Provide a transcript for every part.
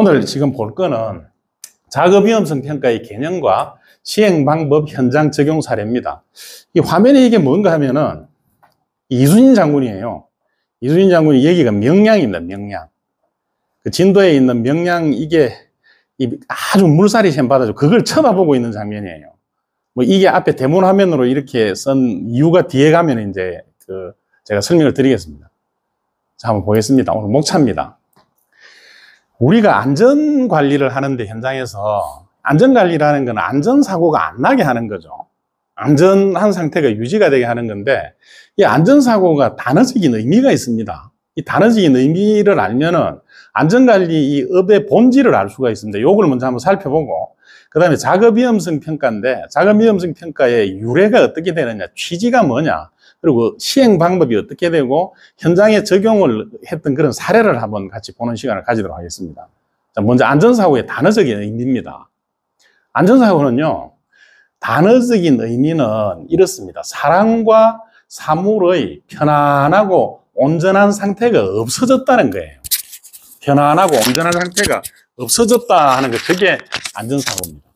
오늘 지금 볼 거는 작업위험성 평가의 개념과 시행 방법 현장 적용 사례입니다. 이 화면에 이게 뭔가 하면은 이순신 장군이에요. 이순신 장군이 여기가 명량입니다. 명량. 그 진도에 있는 명량, 이게 아주 물살이 샘받아서 그걸 쳐다보고 있는 장면이에요. 뭐 이게 앞에 대문 화면으로 이렇게 쓴 이유가 뒤에 가면 이제 제가 설명을 드리겠습니다. 자, 한번 보겠습니다. 오늘 목차입니다. 우리가 안전관리를 하는데 현장에서 안전관리라는 건 안전사고가 안 나게 하는 거죠. 안전한 상태가 유지가 되게 하는 건데, 이 안전사고가 단어적인 의미가 있습니다. 이 단어적인 의미를 알면은 안전관리 이 업의 본질을 알 수가 있습니다. 요걸 먼저 한번 살펴보고, 그 다음에 작업위험성 평가인데, 작업위험성 평가의 유래가 어떻게 되느냐, 취지가 뭐냐, 그리고 시행 방법이 어떻게 되고 현장에 적용을 했던 그런 사례를 한번 같이 보는 시간을 가지도록 하겠습니다. 자, 먼저 안전사고의 단어적인 의미입니다. 안전사고는요, 단어적인 의미는 이렇습니다. 사람과 사물의 편안하고 온전한 상태가 없어졌다는 거예요. 편안하고 온전한 상태가 없어졌다 하는 것, 그게 안전사고입니다.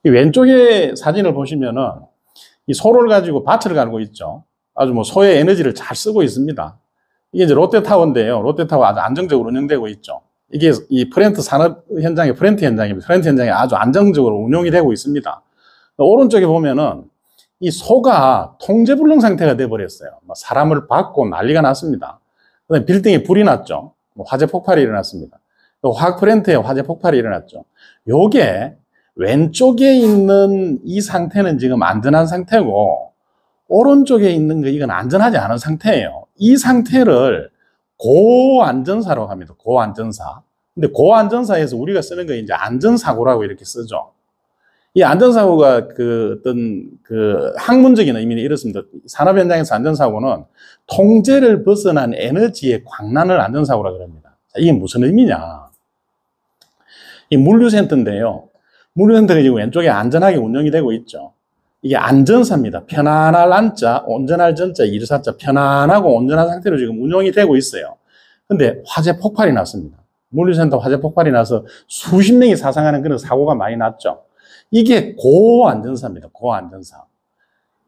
이 왼쪽에 사진을 보시면은 이 소를 가지고 밭을 갈고 있죠. 아주 뭐 소의 에너지를 잘 쓰고 있습니다. 이게 이제 롯데타워인데요. 롯데타워 아주 안정적으로 운영되고 있죠. 이게 이 프렌트 산업 현장의 프렌트 현장입니다. 프렌트 현장이 아주 안정적으로 운영이 되고 있습니다. 오른쪽에 보면은 이 소가 통제불능 상태가 돼버렸어요. 사람을 받고 난리가 났습니다. 그다음에 빌딩에 불이 났죠. 화재 폭발이 일어났습니다. 또 화학 프렌트에 화재 폭발이 일어났죠. 요게 왼쪽에 있는 이 상태는 지금 안전한 상태고, 오른쪽에 있는 거 이건 안전하지 않은 상태예요. 이 상태를 고안전사라고 합니다. 고안전사. 근데 고안전사에서 우리가 쓰는 거 이제 안전사고라고 이렇게 쓰죠. 이 안전사고가 어떤 학문적인 의미는 이렇습니다. 산업 현장에서 안전사고는 통제를 벗어난 에너지의 광란을 안전사고라고 합니다. 자, 이게 무슨 의미냐? 이 물류센터인데요. 물류센터가 지금 왼쪽에 안전하게 운영이 되고 있죠. 이게 안전사입니다. 편안할 안자, 온전할 전자, 일사자, 편안하고 온전한 상태로 지금 운영이 되고 있어요. 근데 화재 폭발이 났습니다. 물류센터 화재 폭발이 나서 수십 명이 사상하는 그런 사고가 많이 났죠. 이게 고안전사입니다. 고안전사.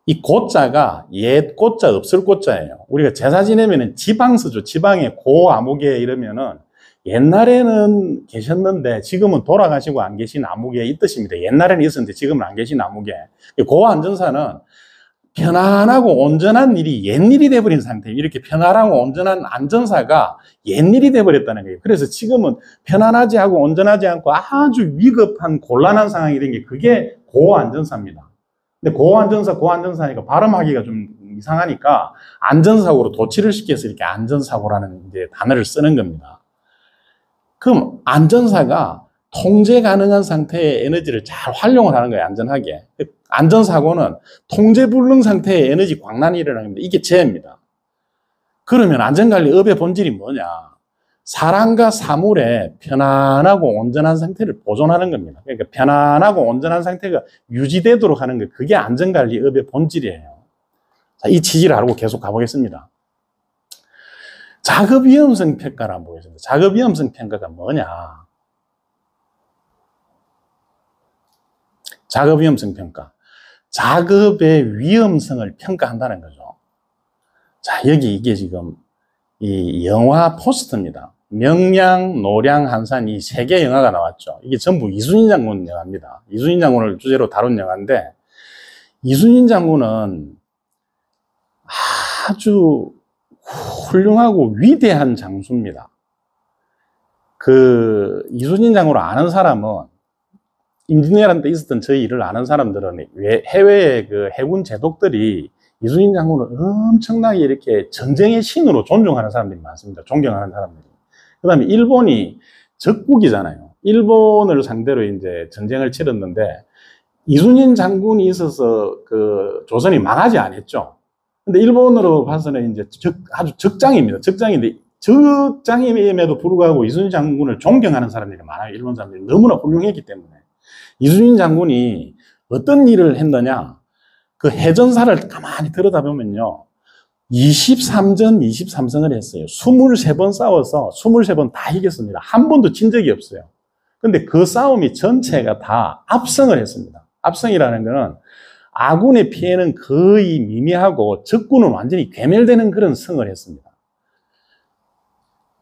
이 고자가 옛 고자, 없을 고자예요. 우리가 제사 지내면은 지방 쓰죠. 지방에 고아무개 이러면은 옛날에는 계셨는데 지금은 돌아가시고 안 계신 아무개 이 뜻입니다. 옛날에는 있었는데 지금은 안 계신 아무개. 고안전사는 편안하고 온전한 일이 옛일이 돼버린 상태예요. 이렇게 편안하고 온전한 안전사가 옛일이 돼버렸다는 거예요. 그래서 지금은 편안하지 하고 온전하지 않고 아주 위급한 곤란한 상황이 된 게 그게 고안전사입니다. 근데 고안전사니까 발음하기가 좀 이상하니까 안전사고로 도치를 시켜서 이렇게 안전사고라는 이제 단어를 쓰는 겁니다. 그럼 안전사가 통제 가능한 상태의 에너지를 잘 활용을 하는 거예요. 안전하게. 안전사고는 통제불능 상태의 에너지 광란이 일어나는 겁니다. 이게 재입니다. 그러면 안전관리업의 본질이 뭐냐? 사람과 사물의 편안하고 온전한 상태를 보존하는 겁니다. 그러니까 편안하고 온전한 상태가 유지되도록 하는 거, 그게 안전관리업의 본질이에요. 자, 이 취지를 알고 계속 가보겠습니다. 작업위험성 평가를 한번 보겠습니다. 작업위험성 평가가 뭐냐? 작업위험성 평가. 작업의 위험성을 평가한다는 거죠. 자, 이게 지금 이 영화 포스터입니다. 명량, 노량, 한산 이 세 개 영화가 나왔죠. 이게 전부 이순신 장군 영화입니다. 이순신 장군을 주제로 다룬 영화인데, 이순신 장군은 아주 훌륭하고 위대한 장수입니다. 이순신 장군을 아는 사람은, 임진왜란 때 있었던 저희 일을 아는 사람들은 해외의 해군 제독들이 이순신 장군을 엄청나게 이렇게 전쟁의 신으로 존중하는 사람들이 많습니다. 존경하는 사람들이. 그 다음에 일본이 적국이잖아요. 일본을 상대로 이제 전쟁을 치렀는데, 이순신 장군이 있어서 조선이 망하지 않았죠. 근데 일본으로 봐서는 이제 아주 적장입니다. 적장인데, 적장임에도 불구하고 이순신 장군을 존경하는 사람들이 많아요. 일본 사람들이 너무나 훌륭했기 때문에. 이순신 장군이 어떤 일을 했느냐? 그 해전사를 가만히 들여다보면요. 23전 23승을 했어요. 23번 싸워서 23번 다 이겼습니다. 한 번도 진 적이 없어요. 근데 그 싸움이 전체가 다 압승을 했습니다. 압승이라는 거는 아군의 피해는 거의 미미하고 적군은 완전히 괴멸되는 그런 승을 했습니다.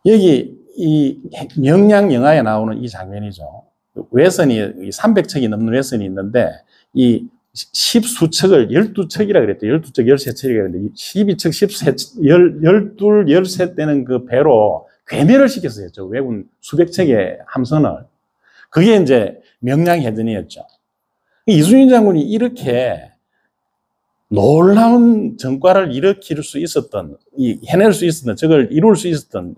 여기 이 명량 영화에 나오는 이 장면이죠. 외선이 300척이 넘는 외선이 있는데 이 10수척을 12척이라 그랬대요. 12척, 13척이라 그랬는데 12척, 12, 13 되는 그 배로 괴멸을 시켰어요. 저 왜군 수백 척의 함선을. 그게 이제 명량해전이었죠. 이순신 장군이 이렇게 놀라운 전과를 일으킬 수 있었던, 해낼 수 있었던, 저걸 이룰 수 있었던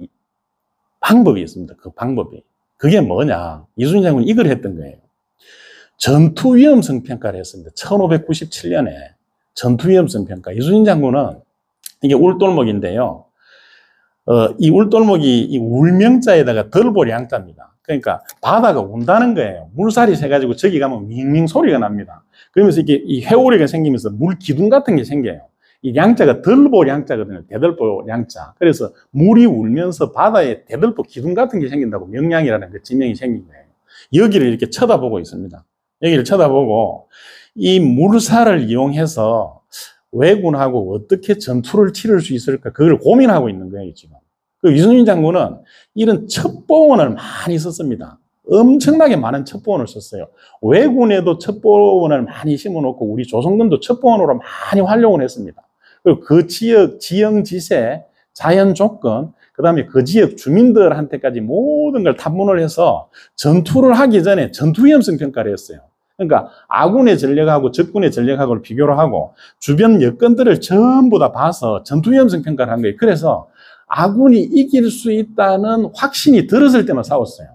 방법이 있습니다. 그 방법이. 그게 뭐냐. 이순신 장군이 이걸 했던 거예요. 전투 위험성 평가를 했습니다. 1597년에 전투 위험성 평가. 이순신 장군은 이게 울돌목인데요. 이 울돌목이 이 울명자에다가 덜볼 양자입니다. 그러니까 바다가 운다는 거예요. 물살이 새가지고 저기 가면 윙윙 소리가 납니다. 그러면서 이게 이 회오리가 생기면서 물 기둥 같은 게 생겨요. 이 양자가 덜볼 양자거든요. 대덜볼 양자. 그래서 물이 울면서 바다에 대덜볼 기둥 같은 게 생긴다고 명량이라는 그 지명이 생긴 거예요. 여기를 이렇게 쳐다보고 있습니다. 여기를 쳐다보고 이 물살을 이용해서 왜군하고 어떻게 전투를 치를 수 있을까 그걸 고민하고 있는 거예요, 지금. 그 이순신 장군은 이런 첩보원을 많이 썼습니다. 엄청나게 많은 첩보원을 썼어요. 왜군에도 첩보원을 많이 심어놓고 우리 조선군도 첩보원으로 많이 활용을 했습니다. 그리고 그 지역, 지형지세, 자연 조건, 그 다음에 그 지역 주민들한테까지 모든 걸 탐문을 해서 전투를 하기 전에 전투 위험성 평가를 했어요. 그러니까 아군의 전력하고 적군의 전력하고를 비교를 하고 주변 여건들을 전부 다 봐서 전투 위험성 평가를 한 거예요. 그래서 아군이 이길 수 있다는 확신이 들었을 때만 싸웠어요.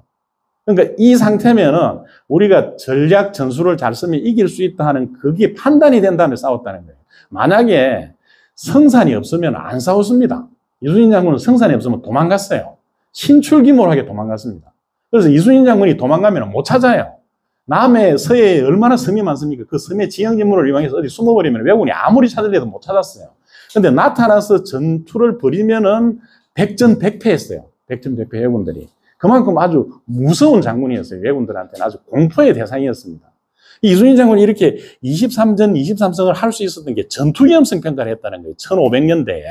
그러니까 이 상태면은 우리가 전략 전술을 잘 쓰면 이길 수 있다 하는 그게 판단이 된 다음에 싸웠다는 거예요. 만약에 성산이 없으면 안 싸웠습니다. 이순신 장군은 성산이 없으면 도망갔어요. 신출귀몰하게 도망갔습니다. 그래서 이순신 장군이 도망가면 못 찾아요. 남해, 서해에 얼마나 섬이 많습니까? 그 섬의 지형지물을 이용해서 어디 숨어버리면 왜군이 아무리 찾으려도 못 찾았어요. 근데 나타나서 전투를 벌이면은 백전백패했어요. 백전백패 왜군들이. 그만큼 아주 무서운 장군이었어요. 왜군들한테는 아주 공포의 대상이었습니다. 이순신 장군이 이렇게 23전 23승을 할 수 있었던 게 전투 위험성 평가를 했다는 거예요. 1500년대에.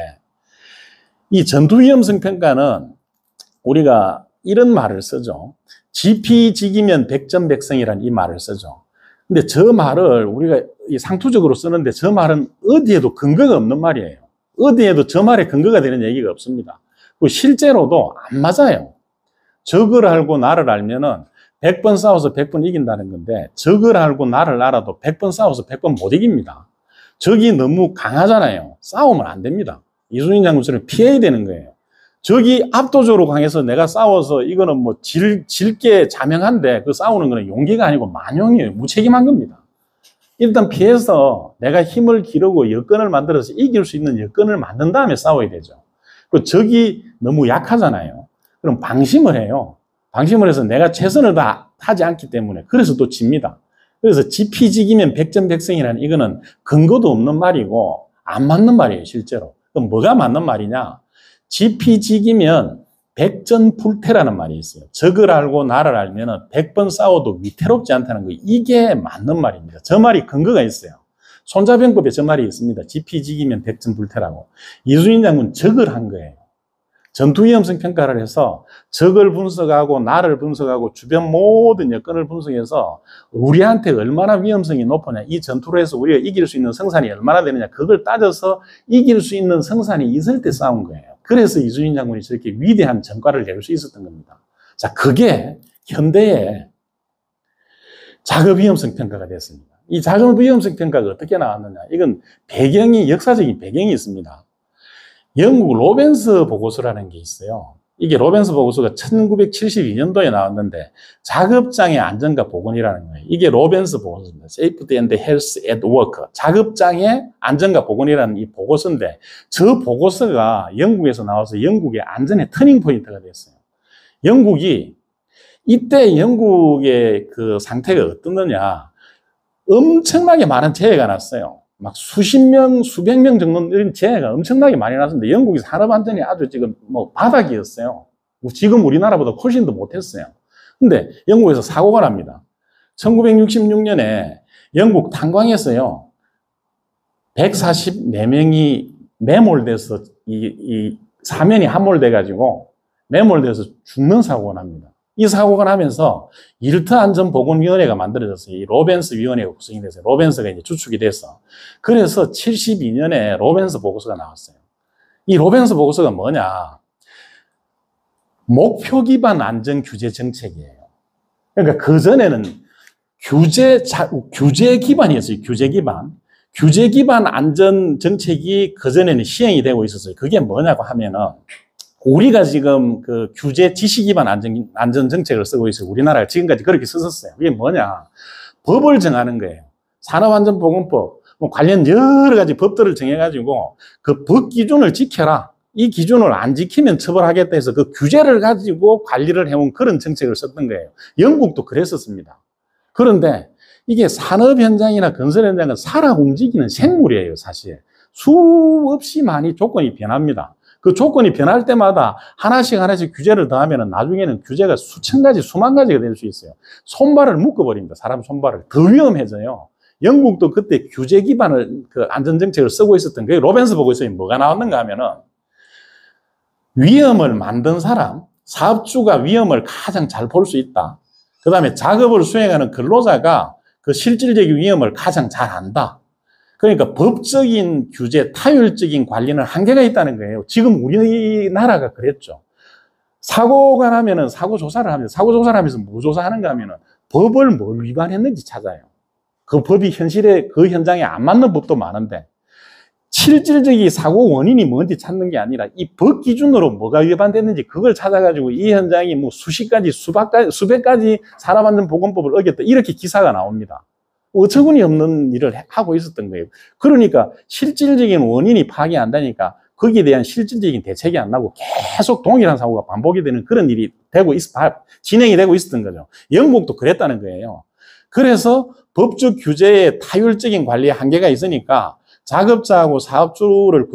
이 전투 위험성 평가는 우리가 이런 말을 쓰죠. 지피지기면 백전백승이라는 이 말을 쓰죠. 근데 저 말을 우리가 상투적으로 쓰는데 저 말은 어디에도 근거가 없는 말이에요. 어디에도 저 말에 근거가 되는 얘기가 없습니다. 그리고 실제로도 안 맞아요. 적을 알고 나를 알면은 100번 싸워서 100번 이긴다는 건데 적을 알고 나를 알아도 100번 싸워서 100번 못 이깁니다. 적이 너무 강하잖아요. 싸우면 안 됩니다. 이순신 장군처럼 피해야 되는 거예요. 적이 압도적으로 강해서 내가 싸워서 이거는 뭐 질게 자명한데 그 싸우는 거는 용기가 아니고 만용이에요. 무책임한 겁니다. 일단 피해서 내가 힘을 기르고 여건을 만들어서 이길 수 있는 여건을 만든 다음에 싸워야 되죠. 그 적이 너무 약하잖아요. 그럼 방심을 해요. 방심을 해서 내가 최선을 다 하지 않기 때문에 그래서 또 집니다. 그래서 지피지기면 백전백승이라는 이거는 근거도 없는 말이고 안 맞는 말이에요, 실제로. 그럼 뭐가 맞는 말이냐? 지피지기면 백전불태라는 말이 있어요. 적을 알고 나를 알면은 100번 싸워도 위태롭지 않다는 거. 이게 맞는 말입니다. 저 말이 근거가 있어요. 손자병법에 저 말이 있습니다. 지피지기면 백전불태라고. 이순신 장군 적을 한 거예요. 전투 위험성 평가를 해서 적을 분석하고 나를 분석하고 주변 모든 여건을 분석해서 우리한테 얼마나 위험성이 높으냐, 이 전투를 해서 우리가 이길 수 있는 성산이 얼마나 되느냐, 그걸 따져서 이길 수 있는 성산이 있을 때 싸운 거예요. 그래서 이순신 장군이 저렇게 위대한 전과를 내릴 수 있었던 겁니다. 자, 그게 현대의 작업 위험성 평가가 됐습니다. 이 작업 위험성 평가가 어떻게 나왔느냐, 이건 배경이, 역사적인 배경이 있습니다. 영국 로벤스 보고서라는 게 있어요. 이게 로벤스 보고서가 1972년도에 나왔는데 작업장의 안전과 보건이라는 거예요. 이게 로벤스 보고서입니다. Safety and Health at Work. 작업장의 안전과 보건이라는 이 보고서인데 저 보고서가 영국에서 나와서 영국의 안전의 터닝 포인트가 됐어요. 영국이 이때 영국의 그 상태가 어떻느냐, 엄청나게 많은 재해가 났어요. 막 수십 명, 수백 명 정도 이런 재해가 엄청나게 많이 났었는데 영국이 산업 안전이 아주 지금 뭐 바닥이었어요. 지금 우리나라보다 훨씬 더 못했어요. 근데 영국에서 사고가 납니다. 1966년에 영국 탄광에서요, 144명이 매몰돼서 이 사면이 함몰돼가지고 매몰돼서 죽는 사고가 납니다. 이 사고가 나면서 일터 안전보건위원회가 만들어졌어요. 이 로벤스 위원회가 구성이 돼서 로벤스가 이제 주축이 돼서 그래서 72년에 로벤스 보고서가 나왔어요. 이 로벤스 보고서가 뭐냐? 목표 기반 안전 규제 정책이에요. 그러니까 그전에는 규제 기반이었어요. 규제 기반. 규제 기반 안전 정책이 그전에는 시행이 되고 있었어요. 그게 뭐냐고 하면은 우리가 지금 그 규제 지시 기반 안전 정책을 쓰고 있어요. 우리나라가 지금까지 그렇게 썼었어요. 그게 뭐냐? 법을 정하는 거예요. 산업안전보건법, 뭐 관련 여러 가지 법들을 정해가지고 그 법 기준을 지켜라. 이 기준을 안 지키면 처벌하겠다 해서 그 규제를 가지고 관리를 해온 그런 정책을 썼던 거예요. 영국도 그랬었습니다. 그런데 이게 산업 현장이나 건설 현장은 살아 움직이는 생물이에요, 사실. 수없이 많이 조건이 변합니다. 그 조건이 변할 때마다 하나씩 규제를 더하면 나중에는 규제가 수천 가지, 수만 가지가 될 수 있어요. 손발을 묶어버립니다. 사람 손발을. 더 위험해져요. 영국도 그때 규제 기반을 그 안전정책을 쓰고 있었던 그 로벤스 보고서에 뭐가 나왔는가 하면은 위험을 만든 사람, 사업주가 위험을 가장 잘 볼 수 있다. 그 다음에 작업을 수행하는 근로자가 그 실질적인 위험을 가장 잘 안다. 그러니까 법적인 규제, 타율적인 관리는 한계가 있다는 거예요. 지금 우리나라가 그랬죠. 사고가 나면은 사고 조사를 합니다. 사고 조사를 하면서 뭐 조사하는가 하면은 법을 뭘 위반했는지 찾아요. 그 법이 현실에, 그 현장에 안 맞는 법도 많은데 실질적인 사고 원인이 뭔지 찾는 게 아니라 이 법 기준으로 뭐가 위반됐는지 그걸 찾아가지고 이 현장이 뭐 수십 가지, 수백 가지 산업안전보건법을 어겼다. 이렇게 기사가 나옵니다. 어처구니 없는 일을 하고 있었던 거예요. 그러니까 실질적인 원인이 파악이 안 되니까 거기에 대한 실질적인 대책이 안 나고 계속 동일한 사고가 반복이 되는 그런 일이 진행이 되고 있었던 거죠. 영국도 그랬다는 거예요. 그래서 법적 규제에 타율적인 관리에 한계가 있으니까 작업자하고 사업주로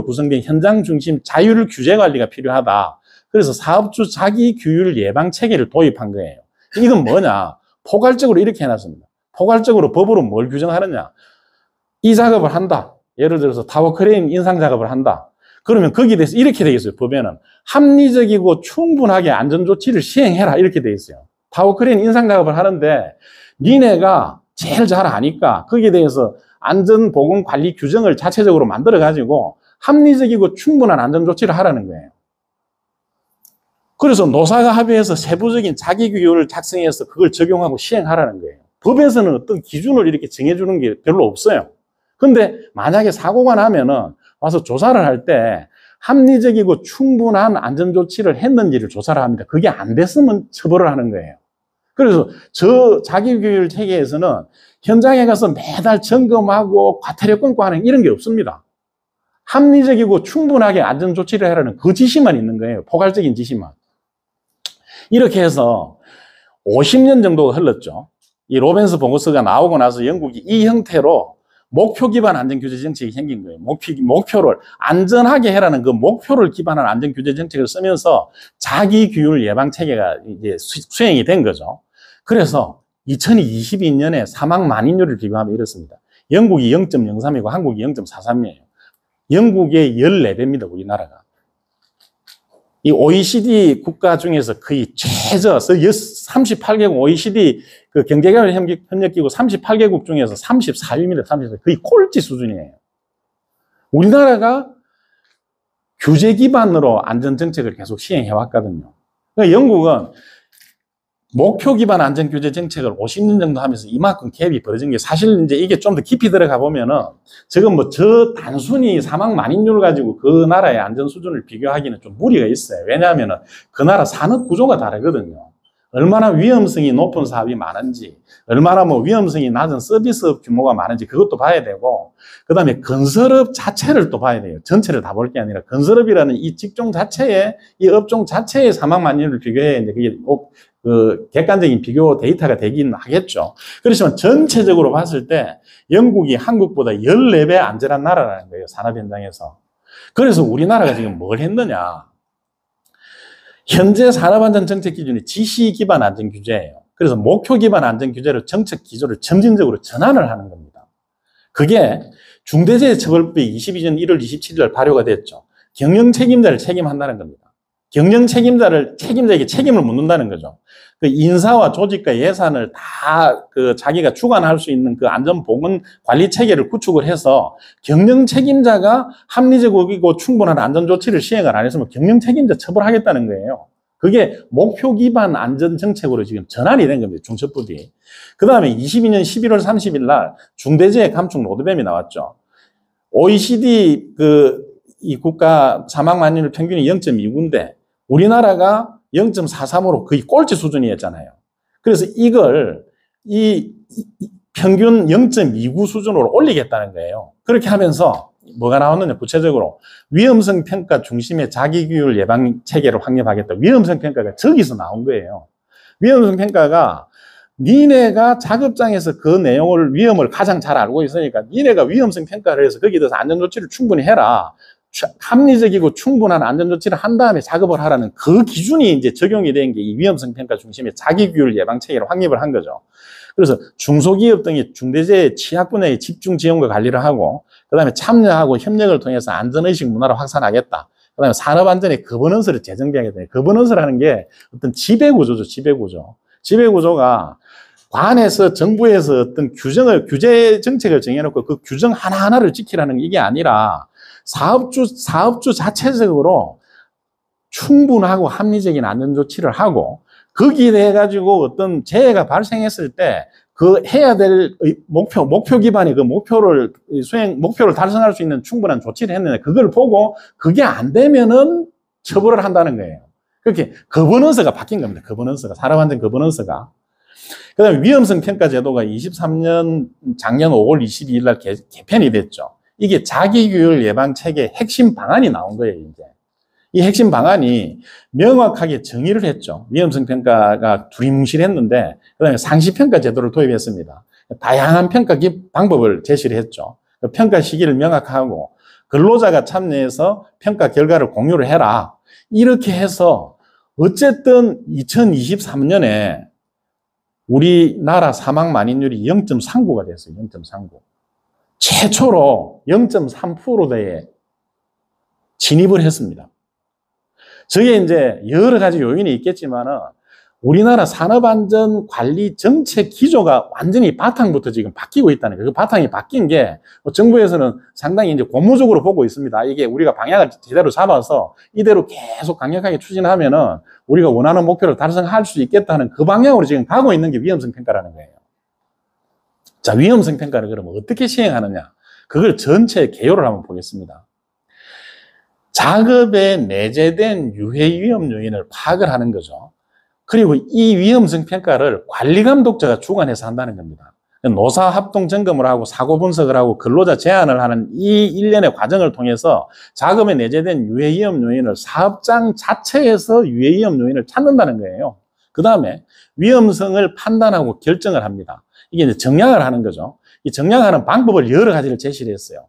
구성된 현장 중심 자율 규제 관리가 필요하다. 그래서 사업주 자기 규율 예방 체계를 도입한 거예요. 이건 뭐냐? 포괄적으로 이렇게 해놨습니다. 포괄적으로 법으로 뭘 규정하느냐? 이 작업을 한다. 예를 들어서 타워크레인 인상 작업을 한다. 그러면 거기에 대해서 이렇게 되어 있어요. 법에는 합리적이고 충분하게 안전조치를 시행해라. 이렇게 되어 있어요. 타워크레인 인상 작업을 하는데 니네가 제일 잘 아니까 거기에 대해서 안전보건관리 규정을 자체적으로 만들어가지고 합리적이고 충분한 안전조치를 하라는 거예요. 그래서 노사가 합의해서 세부적인 자기규율을 작성해서 그걸 적용하고 시행하라는 거예요. 법에서는 어떤 기준을 이렇게 정해주는 게 별로 없어요. 근데 만약에 사고가 나면은 와서 조사를 할 때 합리적이고 충분한 안전조치를 했는지를 조사를 합니다. 그게 안 됐으면 처벌을 하는 거예요. 그래서 저 자기규율 체계에서는 현장에 가서 매달 점검하고 과태료 끊고 하는 이런 게 없습니다. 합리적이고 충분하게 안전조치를 하라는 그 지시만 있는 거예요. 포괄적인 지시만. 이렇게 해서 50년 정도가 흘렀죠. 이 로벤스 보고서가 나오고 나서 영국이 이 형태로 목표 기반 안전규제 정책이 생긴 거예요. 목표를 안전하게 해라는 그 목표를 기반한 안전규제 정책을 쓰면서 자기규율 예방 체계가 이제 수행이 된 거죠. 그래서 2022년에 사망 만인율을 비교하면 이렇습니다. 영국이 0.03이고 한국이 0.43이에요. 영국의 14배입니다, 우리나라가. 이 OECD 국가 중에서 거의 최저, 38개국 OECD 그 경제개발 협력기구 38개국 중에서 34위입니다. 34위. 거의 꼴찌 수준이에요. 우리나라가 규제 기반으로 안전정책을 계속 시행해 왔거든요. 그러니까 영국은 목표 기반 안전규제 정책을 50년 정도 하면서 이만큼 갭이 벌어진 게 사실 이제 이게 좀 더 깊이 들어가 보면은 지금 뭐 저 단순히 사망 만인율 가지고 그 나라의 안전 수준을 비교하기는 좀 무리가 있어요. 왜냐하면은 그 나라 산업 구조가 다르거든요. 얼마나 위험성이 높은 사업이 많은지, 얼마나 뭐 위험성이 낮은 서비스업 규모가 많은지 그것도 봐야 되고, 그 다음에 건설업 자체를 또 봐야 돼요. 전체를 다 볼 게 아니라 건설업이라는 이 직종 자체에, 이 업종 자체의 사망 만료를 비교해 이제 그게 객관적인 비교 데이터가 되긴 하겠죠. 그렇지만 전체적으로 봤을 때 영국이 한국보다 14배 안전한 나라라는 거예요. 산업 현장에서. 그래서 우리나라가 지금 뭘 했느냐. 현재 산업안전정책 기준이 지시 기반 안전규제예요. 그래서 목표 기반 안전규제로 정책 기조를 점진적으로 전환을 하는 겁니다. 그게 중대재해처벌법이 22년 1월 27일 날 발효가 됐죠. 경영 책임자를 책임한다는 겁니다. 경영 책임자에게 책임을 묻는다는 거죠. 그 인사와 조직과 예산을 다 자기가 주관할 수 있는 그 안전보건 관리 체계를 구축을 해서 경영 책임자가 합리적이고 충분한 안전조치를 시행을 안 했으면 경영 책임자 처벌하겠다는 거예요. 그게 목표 기반 안전정책으로 지금 전환이 된 겁니다. 중처법이. 그 다음에 22년 11월 30일 날 중대재해 감축 로드맵이 나왔죠. OECD 이 국가 사망 만료율 평균이 0.29인데 우리나라가 0.43으로 거의 꼴찌 수준이었잖아요. 그래서 이걸 평균 0.29 수준으로 올리겠다는 거예요. 그렇게 하면서 뭐가 나왔느냐, 구체적으로 위험성 평가 중심의 자기규율 예방 체계를 확립하겠다. 위험성 평가가 저기서 나온 거예요. 위험성 평가가 니네가 작업장에서 그 내용을, 위험을 가장 잘 알고 있으니까 니네가 위험성 평가를 해서 거기에 대해서 안전조치를 충분히 해라. 합리적이고 충분한 안전조치를 한 다음에 작업을 하라는 그 기준이 이제 적용이 된 게 이 위험성 평가 중심의 자기규율 예방 체계를 확립을 한 거죠. 그래서 중소기업 등이 중대재해 취약 분야의 집중 지원과 관리를 하고, 그 다음에 참여하고 협력을 통해서 안전의식 문화를 확산하겠다. 그 다음에 산업안전의 거버넌스를 재정비하겠다. 거버넌스라는 게 어떤 지배구조죠, 지배구조. 지배구조가 관에서, 정부에서 어떤 규제 정책을 정해놓고 그 규정 하나하나를 지키라는 이게 아니라 사업주 자체적으로 충분하고 합리적인 안전조치를 하고, 거기에 대해 가지고 어떤 재해가 발생했을 때 그 해야 될 목표 기반의 그 목표를 달성할 수 있는 충분한 조치를 했느냐, 그걸 보고 그게 안 되면은 처벌을 한다는 거예요. 그렇게 거버넌스가 바뀐 겁니다. 거버넌스가, 산업안전 거버넌스가. 그 다음에 위험성 평가 제도가 23년 작년 5월 22일 날 개편이 됐죠. 이게 자기규율 예방 체계 핵심 방안이 나온 거예요, 이제. 이 핵심 방안이 명확하게 정의를 했죠. 위험성 평가가 두리뭉실했는데, 그 다음에 상시평가 제도를 도입했습니다. 다양한 평가 방법을 제시를 했죠. 평가 시기를 명확하고, 근로자가 참여해서 평가 결과를 공유를 해라. 이렇게 해서, 어쨌든 2023년에 우리나라 사망 만인율이 0.39가 됐어요. 0.39. 최초로 0.3%대에 진입을 했습니다. 저게 이제 여러 가지 요인이 있겠지만은 우리나라 산업안전 관리 정책 기조가 완전히 바탕부터 지금 바뀌고 있다는 거예요. 그 바탕이 바뀐 게 정부에서는 상당히 이제 고무적으로 보고 있습니다. 이게 우리가 방향을 제대로 잡아서 이대로 계속 강력하게 추진하면은 우리가 원하는 목표를 달성할 수 있겠다는 그 방향으로 지금 가고 있는 게 위험성 평가라는 거예요. 자, 위험성 평가를 그러면 어떻게 시행하느냐? 그걸 전체 개요를 한번 보겠습니다. 작업에 내재된 유해 위험 요인을 파악을 하는 거죠. 그리고 이 위험성 평가를 관리 감독자가 주관해서 한다는 겁니다. 노사 합동 점검을 하고 사고 분석을 하고 근로자 제한을 하는 이 일련의 과정을 통해서 작업에 내재된 유해 위험 요인을 사업장 자체에서 유해 위험 요인을 찾는다는 거예요. 그 다음에 위험성을 판단하고 결정을 합니다. 이게 이제 정량을 하는 거죠. 이 정량하는 방법을 여러 가지를 제시를 했어요.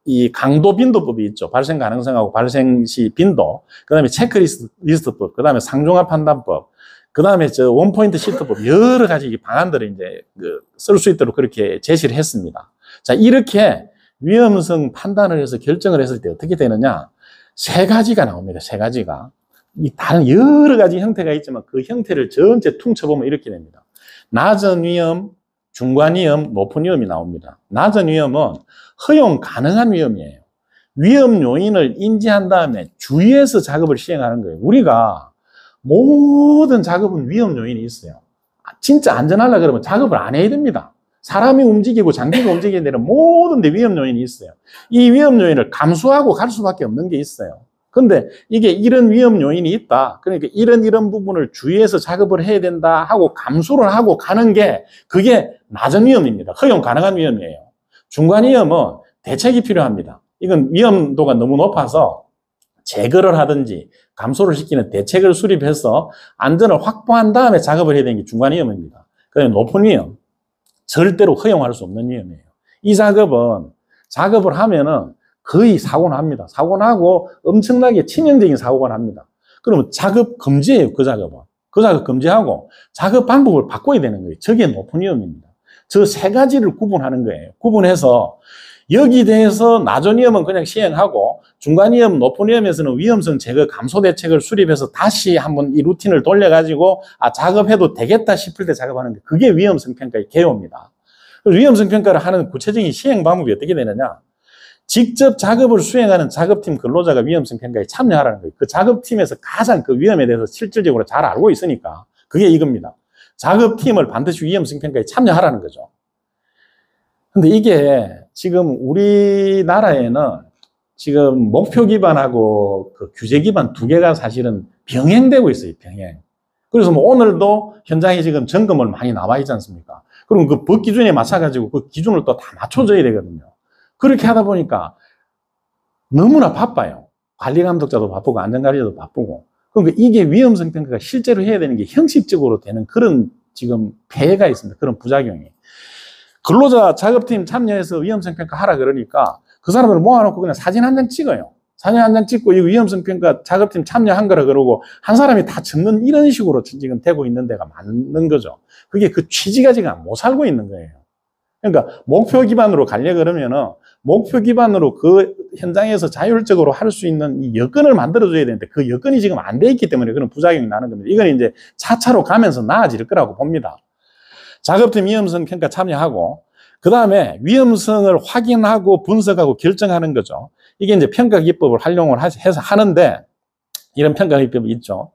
이 강도 빈도법이 있죠. 발생 가능성하고 발생 시 빈도. 그 다음에 체크리스트법. 그 다음에 상종합 판단법. 그 다음에 원포인트 시트법. 여러 가지 방안들을 이제 쓸 수 있도록 그렇게 제시를 했습니다. 자, 이렇게 위험성 판단을 해서 결정을 했을 때 어떻게 되느냐? 세 가지가 나옵니다. 세 가지가. 이 다른 여러 가지 형태가 있지만 그 형태를 전체 퉁쳐보면 이렇게 됩니다. 낮은 위험, 중간 위험, 높은 위험이 나옵니다. 낮은 위험은 허용 가능한 위험이에요. 위험 요인을 인지한 다음에 주의해서 작업을 시행하는 거예요. 우리가 모든 작업은 위험 요인이 있어요. 진짜 안전하려고 그러면 작업을 안 해야 됩니다. 사람이 움직이고 장비가 움직이게 되는 모든 데 위험 요인이 있어요. 이 위험 요인을 감수하고 갈 수밖에 없는 게 있어요. 근데 이게 이런 위험 요인이 있다. 그러니까 이런 부분을 주의해서 작업을 해야 된다 하고 감수를 하고 가는 게 그게 낮은 위험입니다. 허용 가능한 위험이에요. 중간 위험은 대책이 필요합니다. 이건 위험도가 너무 높아서 제거를 하든지 감소를 시키는 대책을 수립해서 안전을 확보한 다음에 작업을 해야 되는 게 중간 위험입니다. 그다음에 높은 위험, 절대로 허용할 수 없는 위험이에요. 이 작업은 작업을 하면은 거의 사고 납니다. 사고 나고 엄청나게 치명적인 사고가 납니다. 그러면 작업 금지예요, 그 작업은. 그 작업 금지하고 작업 방법을 바꿔야 되는 거예요. 저게 높은 위험입니다. 저 세 가지를 구분하는 거예요. 구분해서 여기 대해서 낮은 위험은 그냥 시행하고 중간 위험, 높은 위험에서는 위험성 제거 감소 대책을 수립해서 다시 한번 이 루틴을 돌려가지고 작업해도 되겠다 싶을 때 작업하는 게 그게 위험성 평가의 개요입니다. 위험성 평가를 하는 구체적인 시행 방법이 어떻게 되느냐? 직접 작업을 수행하는 작업팀 근로자가 위험성 평가에 참여하라는 거예요. 그 작업팀에서 가장 그 위험에 대해서 실질적으로 잘 알고 있으니까 그게 이겁니다. 작업팀을 반드시 위험성 평가에 참여하라는 거죠. 근데 이게 지금 우리나라에는 지금 목표 기반하고 그 규제 기반 두 개가 사실은 병행되고 있어요, 병행. 그래서 뭐 오늘도 현장에 지금 점검을 많이 나와 있지 않습니까? 그럼 그 법 기준에 맞춰가지고 그 기준을 또 다 맞춰줘야 되거든요. 그렇게 하다 보니까 너무나 바빠요. 관리 감독자도 바쁘고 안전관리자도 바쁘고. 그러니까 이게 위험성 평가가 실제로 해야 되는 게 형식적으로 되는 그런 지금 폐해가 있습니다. 그런 부작용이. 근로자 작업팀 참여해서 위험성 평가 하라 그러니까 그 사람을 모아놓고 그냥 사진 한 장 찍어요. 사진 한 장 찍고 이 위험성 평가 작업팀 참여한 거라 그러고 한 사람이 다 적는 이런 식으로 지금 되고 있는 데가 많은 거죠. 그게 그 취지가 지금 못 살고 있는 거예요. 그러니까 목표 기반으로 가려 그러면은 목표 기반으로 그 현장에서 자율적으로 할 수 있는 이 여건을 만들어줘야 되는데 그 여건이 지금 안 돼 있기 때문에 그런 부작용이 나는 겁니다. 이건 이제 차차로 가면서 나아질 거라고 봅니다. 작업팀 위험성 평가 참여하고 그 다음에 위험성을 확인하고 분석하고 결정하는 거죠. 이게 이제 평가 기법을 활용을 해서 하는데 이런 평가 기법이 있죠.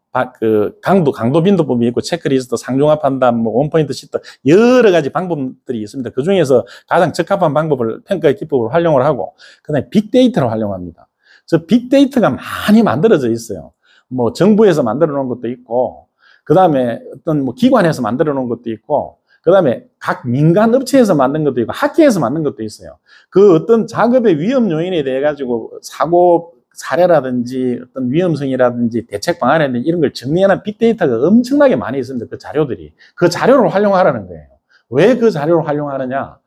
강도 빈도법이 있고 체크리스트, 상종합 판단, 뭐 원포인트 시트 여러 가지 방법들이 있습니다. 그 중에서 가장 적합한 방법을 평가 기법을 활용을 하고 그다음에 빅데이터를 활용합니다. 저 빅데이터가 많이 만들어져 있어요. 뭐 정부에서 만들어 놓은 것도 있고 그다음에 어떤 뭐 기관에서 만들어 놓은 것도 있고 그다음에 각 민간 업체에서 만든 것도 있고 학계에서 만든 것도 있어요. 그 어떤 작업의 위험 요인에 대해 가지고 사고 사례라든지 어떤 위험성이라든지 대책 방안이라든지 이런 걸 정리하는 빅데이터가 엄청나게 많이 있습니다. 그 자료들이. 그 자료를 활용하라는 거예요. 왜 그 자료를 활용하느냐?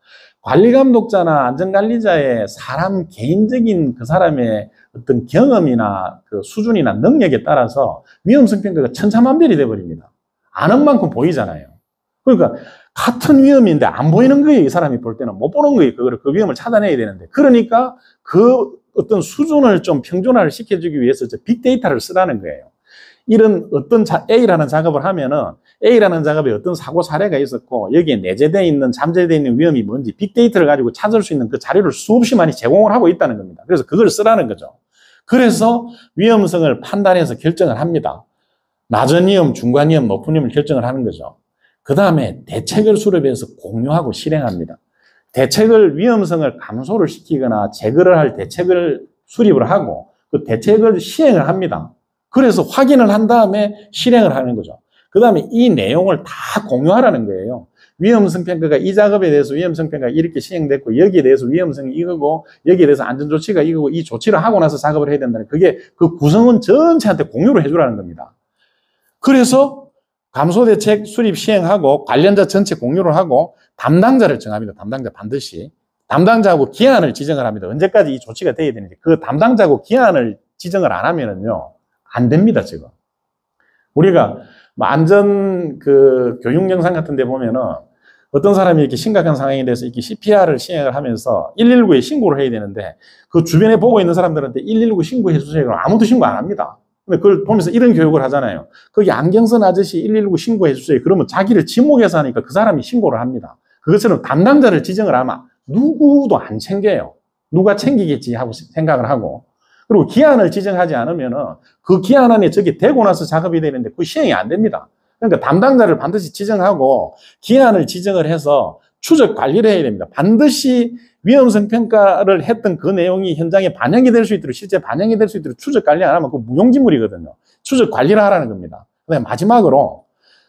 관리감독자나 안전관리자의 사람 개인적인 그 사람의 어떤 경험이나 그 수준이나 능력에 따라서 위험성 평가가 천차만별이 돼버립니다. 아는 만큼 보이잖아요. 그러니까 같은 위험인데 안 보이는 거예요. 이 사람이 볼 때는 못 보는 거예요. 그 위험을 찾아내야 되는데. 그러니까 그 어떤 수준을 좀 평준화를 시켜주기 위해서 빅데이터를 쓰라는 거예요. 이런 어떤 A라는 작업을 하면은 A라는 작업에 어떤 사고 사례가 있었고 여기에 내재되어 있는 잠재되어 있는 위험이 뭔지 빅데이터를 가지고 찾을 수 있는 그 자료를 수없이 많이 제공을 하고 있다는 겁니다. 그래서 그걸 쓰라는 거죠. 그래서 위험성을 판단해서 결정을 합니다. 낮은 위험, 중간 위험, 높은 위험을 결정을 하는 거죠. 그 다음에 대책을 수립해서 공유하고 실행합니다. 대책을 위험성을 감소를 시키거나 제거를 할 대책을 수립을 하고 그 대책을 시행을 합니다. 그래서 확인을 한 다음에 실행을 하는 거죠. 그 다음에 이 내용을 다 공유하라는 거예요. 위험성 평가가 이 작업에 대해서 위험성 평가가 이렇게 시행됐고 여기에 대해서 위험성이 이거고 여기에 대해서 안전조치가 이거고 이 조치를 하고 나서 작업을 해야 된다는 그게 그 구성원 전체한테 공유를 해주라는 겁니다. 그래서 감소대책 수립 시행하고 관련자 전체 공유를 하고 담당자를 정합니다. 담당자 반드시. 담당자하고 기한을 지정을 합니다. 언제까지 이 조치가 돼야 되는지. 그 담당자하고 기한을 지정을 안 하면은요, 안 됩니다, 지금. 우리가 안전 교육 영상 같은 데 보면은 어떤 사람이 이렇게 심각한 상황에 대해서 이렇게 CPR을 시행을 하면서 119에 신고를 해야 되는데 그 주변에 보고 있는 사람들한테 119 신고해 주세요. 그럼 아무도 신고 안 합니다. 근데 그걸 보면서 이런 교육을 하잖아요. 거기 안경선 아저씨 119 신고해 주세요. 그러면 자기를 지목해서 하니까 그 사람이 신고를 합니다. 그것처럼 담당자를 지정을 하면 누구도 안 챙겨요. 누가 챙기겠지 하고 생각을 하고. 그리고 기한을 지정하지 않으면은 그 기한 안에 저게 되고 나서 작업이 되는데 그 시행이 안 됩니다. 그러니까 담당자를 반드시 지정하고 기한을 지정을 해서 추적 관리를 해야 됩니다. 반드시 위험성 평가를 했던 그 내용이 현장에 반영이 될 수 있도록, 실제 반영이 될 수 있도록 추적 관리 안 하면 그 무용지물이거든요. 추적 관리를 하라는 겁니다. 그다음에 마지막으로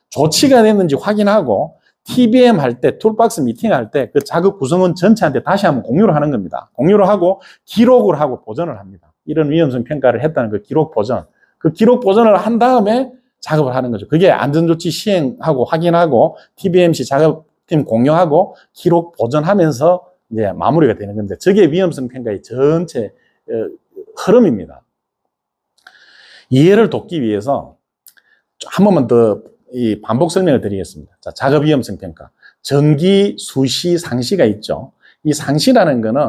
조치가 됐는지 확인하고 TBM 할 때, 툴박스 미팅 할 때 그 작업 구성원 전체한테 다시 한번 공유를 하는 겁니다. 공유를 하고 기록을 하고 보전을 합니다. 이런 위험성 평가를 했다는 그 기록 보전. 그 기록 보전을 한 다음에 작업을 하는 거죠. 그게 안전조치 시행하고 확인하고 TBMC 작업팀 공유하고 기록 보전하면서 이제 마무리가 되는 건데, 저게 위험성 평가의 전체 흐름입니다. 이해를 돕기 위해서 한 번만 더 이 반복 설명을 드리겠습니다. 자, 작업 위험성 평가. 정기, 수시, 상시가 있죠. 이 상시라는 거는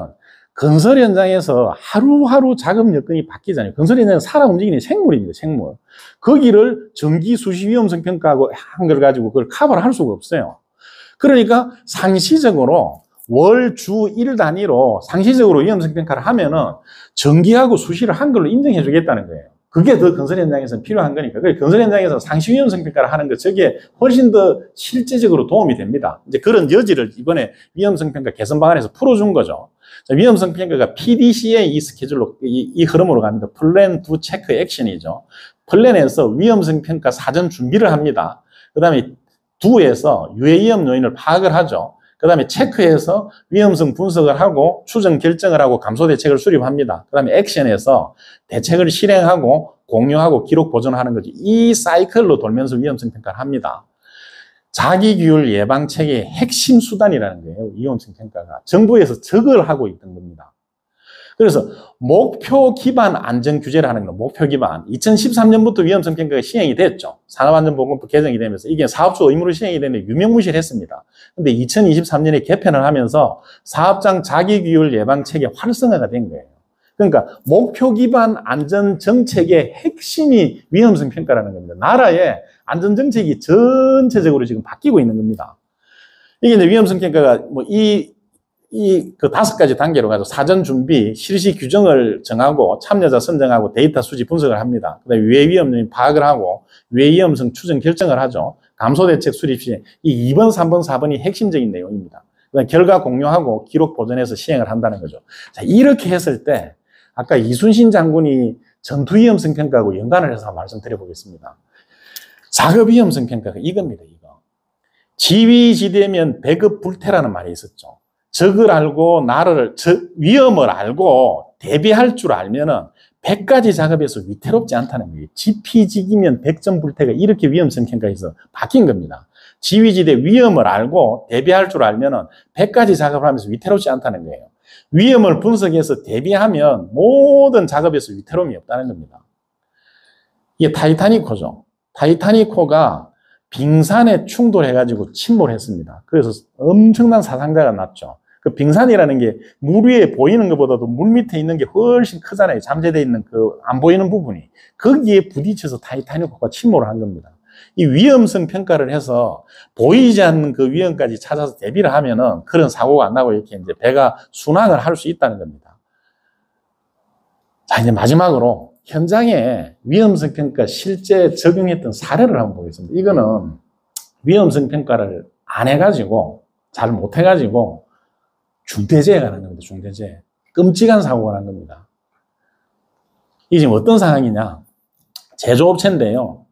건설 현장에서 하루하루 작업 여건이 바뀌잖아요. 건설 현장은 살아 움직이는 생물입니다, 생물. 거기를 정기, 수시 위험성 평가하고 한 걸 가지고 그걸 커버를 할 수가 없어요. 그러니까 상시적으로 월, 주, 일 단위로 상시적으로 위험성 평가를 하면은 정기하고 수시를 한 걸로 인정해 주겠다는 거예요. 그게 더 건설 현장에서는 필요한 거니까. 그래서 건설 현장에서 상시 위험성 평가를 하는 것, 저게 훨씬 더 실제적으로 도움이 됩니다. 이제 그런 여지를 이번에 위험성 평가 개선 방안에서 풀어준 거죠. 자, 위험성 평가가 PDCA 이 스케줄로, 이 흐름으로 갑니다. 플랜, 두, 체크, 액션이죠. 플랜에서 위험성 평가 사전 준비를 합니다. 그 다음에 두에서 유해 위험 요인을 파악을 하죠. 그 다음에 체크해서 위험성 분석을 하고 추정 결정을 하고 감소 대책을 수립합니다. 그 다음에 액션에서 대책을 실행하고 공유하고 기록 보존하는 거죠. 이 사이클로 돌면서 위험성 평가를 합니다. 자기규율 예방 체계의 핵심 수단이라는 거예요. 위험성 평가가. 정부에서 저걸 하고 있던 겁니다. 그래서 목표 기반 안전 규제를 하는 겁니다. 목표 기반. 2013년부터 위험성 평가가 시행이 됐죠. 산업안전보건법 개정이 되면서 이게 사업주 의무로 시행이 됐는데 유명무실했습니다. 근데 2023년에 개편을 하면서 사업장 자기규율 예방 체계 활성화가 된 거예요. 그러니까 목표 기반 안전 정책의 핵심이 위험성 평가라는 겁니다. 나라의 안전 정책이 전체적으로 지금 바뀌고 있는 겁니다. 이게 이제 위험성 평가가 뭐 그 5가지 단계로 가서 사전 준비, 실시 규정을 정하고 참여자 선정하고 데이터 수집 분석을 합니다. 그다음에 유해 위험 요인 파악을 하고 유해 위험성 추정 결정을 하죠. 감소 대책 수립 시 이 2번, 3번, 4번이 핵심적인 내용입니다. 그다음에 결과 공유하고 기록 보존해서 시행을 한다는 거죠. 자, 이렇게 했을 때 아까 이순신 장군이 전투 위험성 평가하고 연관을 해서 말씀드려 보겠습니다. 작업 위험성 평가가 이겁니다, 이거. 지위지대면 배급불태라는 말이 있었죠. 적을 알고 위험을 알고 대비할 줄 알면은 100가지 작업에서 위태롭지 않다는 거예요. 지피지기면 100점 불태가 이렇게 위험성 평가에서 바뀐 겁니다. 지위지대 위험을 알고 대비할 줄 알면은 100가지 작업을 하면서 위태롭지 않다는 거예요. 위험을 분석해서 대비하면 모든 작업에서 위태로움이 없다는 겁니다. 이게 타이타닉호죠. 타이타닉호가 빙산에 충돌해가지고 침몰했습니다. 그래서 엄청난 사상자가 났죠. 그 빙산이라는 게 물 위에 보이는 것보다도 물 밑에 있는 게 훨씬 크잖아요. 잠재되어 있는 그 안 보이는 부분이. 거기에 부딪혀서 타이타닉호가 침몰을 한 겁니다. 이 위험성 평가를 해서 보이지 않는 그 위험까지 찾아서 대비를 하면은 그런 사고가 안 나고 이렇게 이제 배가 순항을 할 수 있다는 겁니다. 자, 이제 마지막으로 현장에 위험성 평가 실제 적용했던 사례를 한번 보겠습니다. 이거는 위험성 평가를 안 해가지고, 잘 못 해가지고, 중대재해가 난 겁니다, 중대재해. 끔찍한 사고가 난 겁니다. 이게 지금 어떤 상황이냐. 제조업체인데요.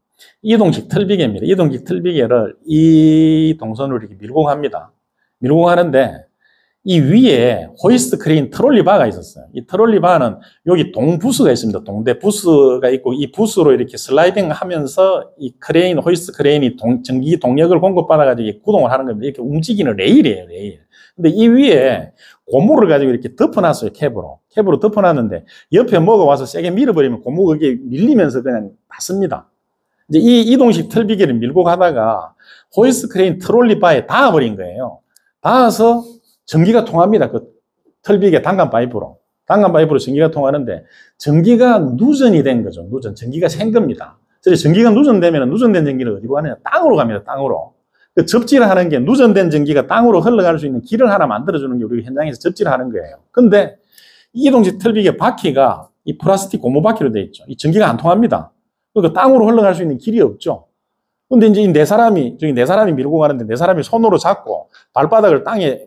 이동식 틀비계입니다. 이동식 틀비계를 이 동선으로 이렇게 밀고 갑니다. 밀고 가는데, 이 위에 호이스트 크레인 트롤리바가 있었어요. 이 트롤리바는 여기 동부스가 있습니다. 동대 부스가 있고 이 부스로 이렇게 슬라이딩 하면서 이 크레인, 호이스트 크레인이 전기 동력을 공급받아가지고 구동을 하는 겁니다. 이렇게 움직이는 레일이에요, 레일. 근데 이 위에 고무를 가지고 이렇게 덮어놨어요, 캡으로. 캡으로 덮어놨는데 옆에 뭐가 와서 세게 밀어버리면 고무가 그게 밀리면서 그냥 받습니다. 이제 이 이동식 틀비계를 밀고 가다가 호이스트 크레인 트롤리바에 닿아버린 거예요. 닿아서 전기가 통합니다. 그 틀비계 단간 파이프로. 단간 파이프로 전기가 통하는데 전기가 누전이 된 거죠. 누전. 전기가 생 겁니다. 그래서 전기가 누전되면 누전된 전기를 어디로 가느냐? 땅으로 갑니다. 땅으로. 그 접지를 하는 게 누전된 전기가 땅으로 흘러갈 수 있는 길을 하나 만들어주는 게 우리 현장에서 접지를 하는 거예요. 근데 이동식 틀비계 바퀴가 이 플라스틱 고무 바퀴로 되어 있죠. 이 전기가 안 통합니다. 그러니까 땅으로 흘러갈 수 있는 길이 없죠. 근데 이제 저기 네 사람이 밀고 가는데 네 사람이 손으로 잡고 발바닥을 땅에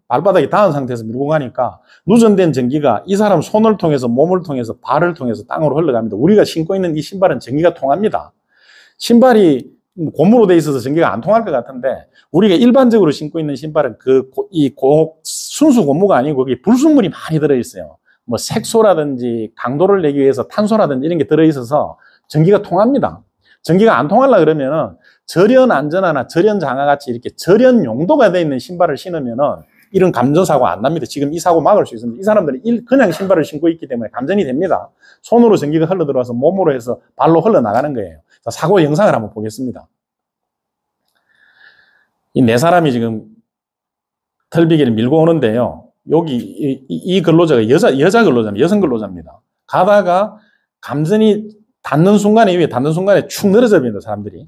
발바닥이 닿은 상태에서 밀고 가니까 누전된 전기가 이 사람 손을 통해서 몸을 통해서 발을 통해서 땅으로 흘러갑니다. 우리가 신고 있는 이 신발은 전기가 통합니다. 신발이 고무로 돼 있어서 전기가 안 통할 것 같은데 우리가 일반적으로 신고 있는 신발은 순수 고무가 아니고 거기 불순물이 많이 들어있어요. 뭐 색소라든지 강도를 내기 위해서 탄소라든지 이런 게 들어있어서 전기가 통합니다. 전기가 안 통하려 그러면은 절연 안전화나 절연 장화 같이 이렇게 절연 용도가 되어 있는 신발을 신으면은 이런 감전사고 안 납니다. 지금 이 사고 막을 수 있습니다. 이 사람들은 그냥 신발을 신고 있기 때문에 감전이 됩니다. 손으로 전기가 흘러 들어와서 몸으로 해서 발로 흘러나가는 거예요. 자, 사고 영상을 한번 보겠습니다. 이 네 사람이 지금 털비기를 밀고 오는데요. 여기 이 근로자가 여자 근로자입니다. 여성 근로자입니다. 가다가 감전이 닿는 순간에 위에 닿는 순간에 축 늘어져 버립니다. 사람들이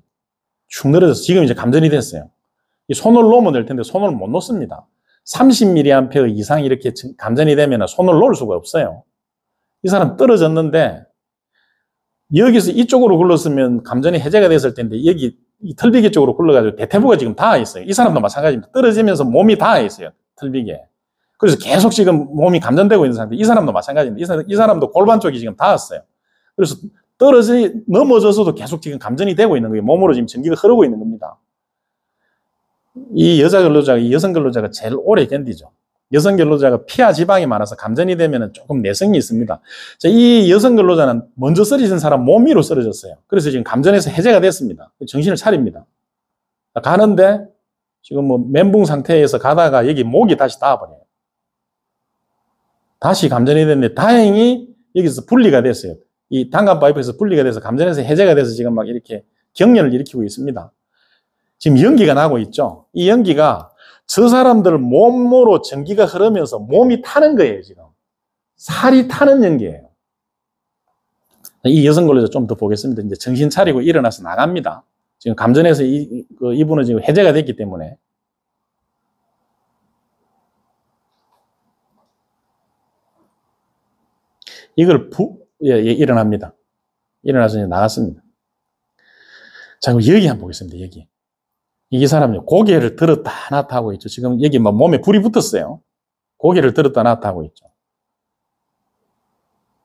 축 늘어져서 지금 이제 감전이 됐어요. 이 손을 놓으면 될 텐데 손을 못 놓습니다. 30mA 이상 이렇게 감전이 되면 손을 놓을 수가 없어요. 이 사람 떨어졌는데 여기서 이쪽으로 굴렀으면 감전이 해제가 됐을 텐데 여기 이 털비기 쪽으로 굴러가지고 대퇴부가 지금 닿아 있어요. 이 사람도 마찬가지입니다. 떨어지면서 몸이 닿아 있어요. 털비기에. 그래서 계속 지금 몸이 감전되고 있는 상태. 이 사람도 마찬가지입니다. 이 사람도 골반 쪽이 지금 닿았어요. 그래서 넘어져서도 계속 지금 감전이 되고 있는 거예요. 몸으로 지금 전기가 흐르고 있는 겁니다. 이 여성 근로자가 제일 오래 견디죠. 여성 근로자가 피하 지방이 많아서 감전이 되면 조금 내성이 있습니다. 자, 이 여성 근로자는 먼저 쓰러진 사람 몸 위로 쓰러졌어요. 그래서 지금 감전에서 해제가 됐습니다. 정신을 차립니다. 가는데 지금 뭐 멘붕 상태에서 가다가 여기 목이 다시 닿아버려요. 다시 감전이 됐는데 다행히 여기서 분리가 됐어요. 이 단감 파이프에서 분리가 돼서 감전에서 해제가 돼서 지금 막 이렇게 경련을 일으키고 있습니다. 지금 연기가 나고 있죠. 이 연기가 저 사람들 몸으로 전기가 흐르면서 몸이 타는 거예요, 지금. 살이 타는 연기예요. 이 여성 근로자 좀 더 보겠습니다. 이제 정신 차리고 일어나서 나갑니다. 지금 감전에서 이분은 지금 해제가 됐기 때문에. 이걸 일어납니다. 일어나서 이제 나갔습니다. 자, 그럼 여기 한번 보겠습니다, 여기. 이 사람이 고개를 들었다 놨다 하고 있죠. 지금 여기 뭐 몸에 불이 붙었어요. 고개를 들었다 놨다 하고 있죠.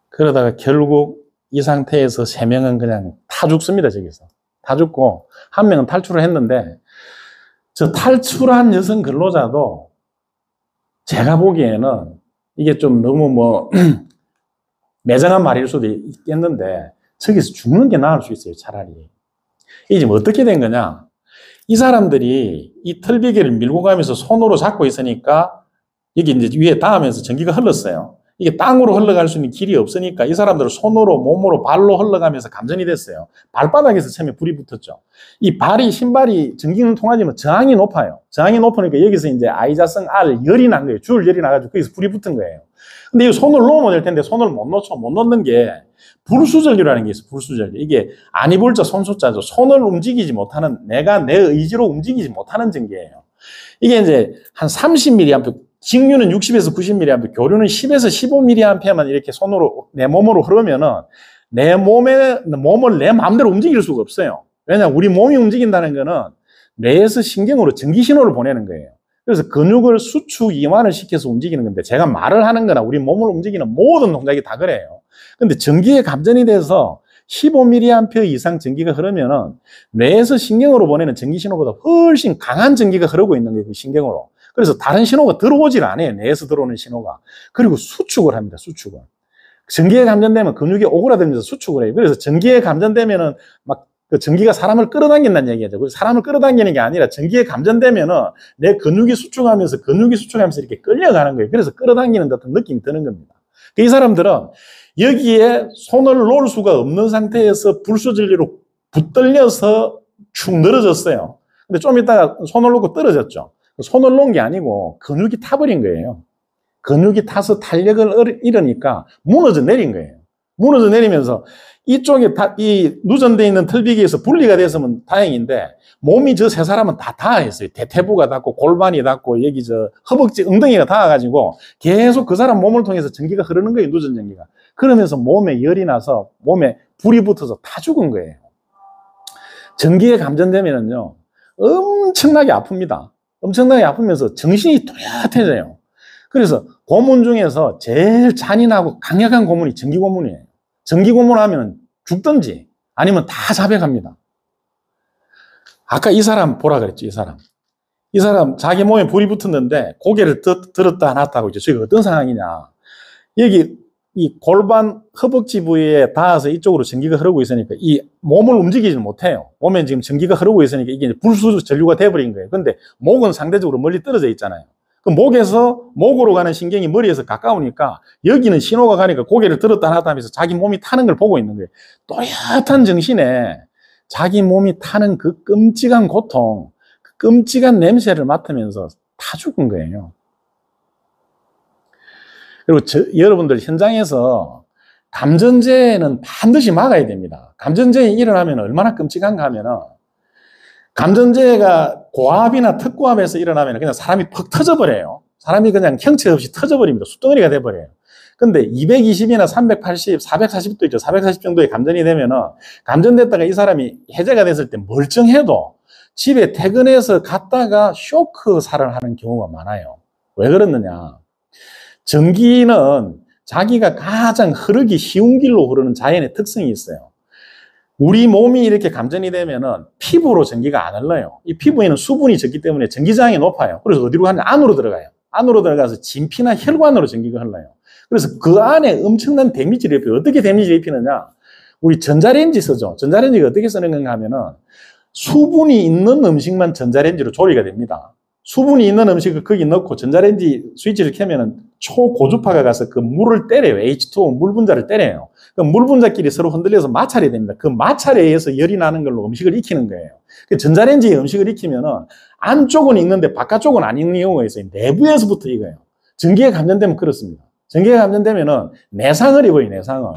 그러다가 결국 이 상태에서 3명은 그냥 타 죽습니다, 저기서. 타 죽고, 한 명은 탈출을 했는데, 저 탈출한 여성 근로자도 제가 보기에는 이게 좀 너무 뭐, 매정한 말일 수도 있겠는데, 저기서 죽는 게 나을 수 있어요, 차라리. 이게 지금 어떻게 된 거냐? 이 사람들이 이 털비기를 밀고 가면서 손으로 잡고 있으니까 여기 이제 위에 닿으면서 전기가 흘렀어요. 이게 땅으로 흘러갈 수 있는 길이 없으니까 이 사람들은 손으로, 몸으로, 발로 흘러가면서 감전이 됐어요. 발바닥에서 처음에 불이 붙었죠. 이 신발이 전기는 통하지만 저항이 높아요. 저항이 높으니까 여기서 이제 I자성 R 열이 난 거예요. 줄 열이 나가지고 거기서 불이 붙은 거예요. 근데 이 손을 놓으면 될 텐데 손을 못 놓죠. 못 놓는 게 불수전류라는 게 있어요. 불수전류. 이게 아니불자 손수자죠. 손을 움직이지 못하는, 내가 내 의지로 움직이지 못하는 전기예요. 이게 이제 한 30mA, 직류는 60에서 90mA, 교류는 10에서 15mA만 이렇게 손으로, 내 몸으로 흐르면은 내 몸을 내 마음대로 움직일 수가 없어요. 왜냐하면 우리 몸이 움직인다는 거는 뇌에서 신경으로 전기 신호를 보내는 거예요. 그래서 근육을 수축, 이완을 시켜서 움직이는 건데 제가 말을 하는 거나 우리 몸을 움직이는 모든 동작이 다 그래요. 근데 전기에 감전이 돼서 15mA 이상 전기가 흐르면은 뇌에서 신경으로 보내는 전기 신호보다 훨씬 강한 전기가 흐르고 있는 거예요, 그 신경으로. 그래서 다른 신호가 들어오질 않아요, 뇌에서 들어오는 신호가. 그리고 수축을 합니다, 수축을. 전기에 감전되면 근육이 오그라들면서 수축을 해요. 그래서 전기에 감전되면은 막 그 전기가 사람을 끌어당긴다는 얘기죠. 그래서 사람을 끌어당기는 게 아니라 전기에 감전되면은 내 근육이 수축하면서 이렇게 끌려가는 거예요. 그래서 끌어당기는 듯한 느낌이 드는 겁니다. 이 사람들은 여기에 손을 놓을 수가 없는 상태에서 불수전류로 붙들려서 축 늘어졌어요. 근데 좀 있다가 손을 놓고 떨어졌죠. 손을 놓은 게 아니고 근육이 타버린 거예요. 근육이 타서 탄력을 잃으니까 무너져 내린 거예요. 무너져 내리면서 이쪽에 이 누전되어 있는 털비기에서 분리가 됐으면 다행인데 몸이 저 세 사람은 다 닿아있어요. 대퇴부가 닿고 골반이 닿고 여기 저 허벅지 엉덩이가 닿아가지고 계속 그 사람 몸을 통해서 전기가 흐르는 거예요. 누전 전기가. 그러면서 몸에 열이 나서 몸에 불이 붙어서 다 죽은 거예요. 전기에 감전되면은요 엄청나게 아픕니다. 엄청나게 아프면서 정신이 또렷해져요. 그래서 고문 중에서 제일 잔인하고 강력한 고문이 전기고문이에요. 전기고문 하면 죽든지 아니면 다 자백합니다. 아까 이 사람 보라 그랬죠, 이 사람. 이 사람 자기 몸에 불이 붙었는데 고개를 들었다 놨다 하고 이제 저게 어떤 상황이냐. 여기 이 골반 허벅지 부위에 닿아서 이쪽으로 전기가 흐르고 있으니까 이 몸을 움직이지 못해요. 몸에 지금 전기가 흐르고 있으니까 이게 불수 전류가 돼버린 거예요. 근데 목은 상대적으로 멀리 떨어져 있잖아요. 그 목에서 목으로 가는 신경이 머리에서 가까우니까 여기는 신호가 가니까 고개를 들었다 놨다 하면서 자기 몸이 타는 걸 보고 있는 거예요. 또렷한 정신에 자기 몸이 타는 그 끔찍한 고통, 그 끔찍한 냄새를 맡으면서 다 죽은 거예요. 그리고 여러분들 현장에서 감전제는 반드시 막아야 됩니다. 감전제에 일어나면 얼마나 끔찍한가 하면은 감전제가 고압이나 특고압에서 일어나면 그냥 사람이 퍽 터져버려요. 사람이 그냥 형체 없이 터져버립니다. 숯덩어리가 돼버려요. 근데 220이나 380, 440도 있죠. 440 정도의 감전이 되면은 감전됐다가 이 사람이 해제가 됐을 때 멀쩡해도 집에 퇴근해서 갔다가 쇼크살을 하는 경우가 많아요. 왜 그러느냐. 전기는 자기가 가장 흐르기 쉬운 길로 흐르는 자연의 특성이 있어요. 우리 몸이 이렇게 감전이 되면은 피부로 전기가 안 흘러요. 이 피부에는 수분이 적기 때문에 전기장이 높아요. 그래서 어디로 가냐? 안으로 들어가요. 안으로 들어가서 진피나 혈관으로 전기가 흘러요. 그래서 그 안에 엄청난 데미지를 입혀요. 어떻게 데미지를 입히느냐? 우리 전자레인지 쓰죠. 전자레인지가 어떻게 쓰는 건가 하면은 수분이 있는 음식만 전자레인지로 조리가 됩니다. 수분이 있는 음식을 거기 넣고 전자레인지 스위치를 켜면은 초고주파가 가서 그 물을 때려요. H2O 물 분자를 때려요. 그 물 분자끼리 서로 흔들려서 마찰이 됩니다. 그 마찰에 의해서 열이 나는 걸로 음식을 익히는 거예요. 그 전자레인지에 음식을 익히면은 안쪽은 익는데 바깥쪽은 안 익는 경우가 있어요. 내부에서부터 익어요. 전기에 감전되면 그렇습니다. 전기에 감전되면은 내상을 입어요, 내상을.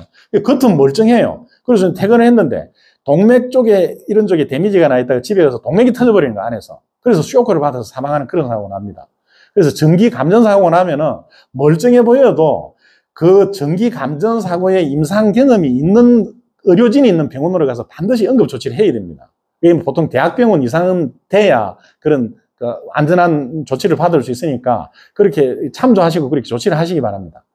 겉은 멀쩡해요. 그래서 퇴근을 했는데 동맥 쪽에 이런 쪽에 데미지가 나 있다가 집에 가서 동맥이 터져버리는 거 안에서. 그래서 쇼크를 받아서 사망하는 그런 사고가 납니다. 그래서 전기 감전 사고가 나면은 멀쩡해 보여도 그 전기 감전 사고의 임상 경험이 있는 의료진이 있는 병원으로 가서 반드시 응급 조치를 해야 됩니다. 이게 보통 대학병원 이상은 돼야 그런 그 안전한 조치를 받을 수 있으니까 그렇게 참조하시고 그렇게 조치를 하시기 바랍니다.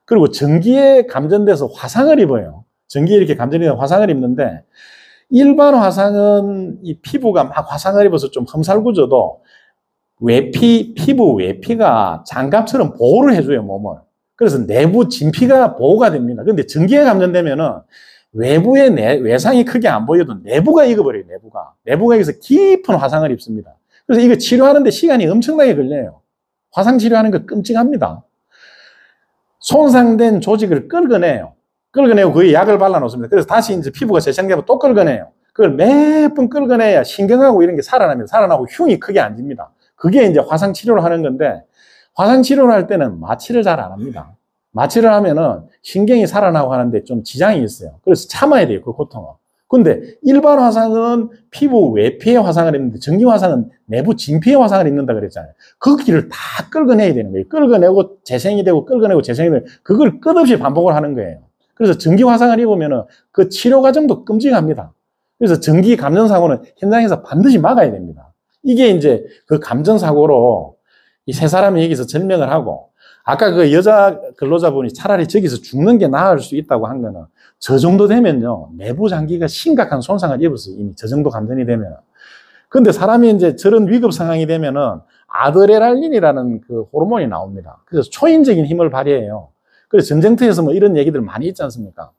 그리고 전기에 감전돼서 화상을 입어요. 전기에 이렇게 감전이 돼서 화상을 입는데 일반 화상은 이 피부가 막 화상을 입어서 좀 험살구져도 피부 외피가 장갑처럼 보호를 해줘요, 몸을. 그래서 내부 진피가 보호가 됩니다. 근데 전기에 감전되면은 외부의 외상이 크게 안 보여도 내부가 익어버려요, 내부가. 내부가 여기서 깊은 화상을 입습니다. 그래서 이거 치료하는데 시간이 엄청나게 걸려요. 화상 치료하는 거 끔찍합니다. 손상된 조직을 긁어내요. 긁어내고 거기에 약을 발라놓습니다. 그래서 다시 이제 피부가 재생되면 또 긁어내요. 그걸 몇 번 긁어내야 신경하고 이런 게 살아나고 흉이 크게 안 집니다. 그게 이제 화상 치료를 하는 건데, 화상 치료를 할 때는 마취를 잘 안 합니다. 마취를 하면은 신경이 살아나고 하는데 좀 지장이 있어요. 그래서 참아야 돼요, 그 고통은. 근데 일반 화상은 피부 외피에 화상을 입는데 전기 화상은 내부 진피에 화상을 입는다 그랬잖아요. 그 길을 다 긁어내야 되는 거예요. 긁어내고 재생이 되고 긁어내고 재생이 되고 그걸 끝없이 반복을 하는 거예요. 그래서 전기 화상을 입으면은 그 치료 과정도 끔찍합니다. 그래서 전기 감전 사고는 현장에서 반드시 막아야 됩니다. 이게 이제 그 감전 사고로 이 세 사람이 여기서 절명을 하고 아까 그 여자 근로자분이 차라리 저기서 죽는 게 나을 수 있다고 한 거는 저 정도 되면요 내부 장기가 심각한 손상을 입었어요. 이미 저 정도 감전이 되면. 근데 사람이 이제 저런 위급 상황이 되면은 아드레날린이라는 그 호르몬이 나옵니다. 그래서 초인적인 힘을 발휘해요. 그래서 전쟁터에서 뭐 이런 얘기들 많이 있지 않습니까?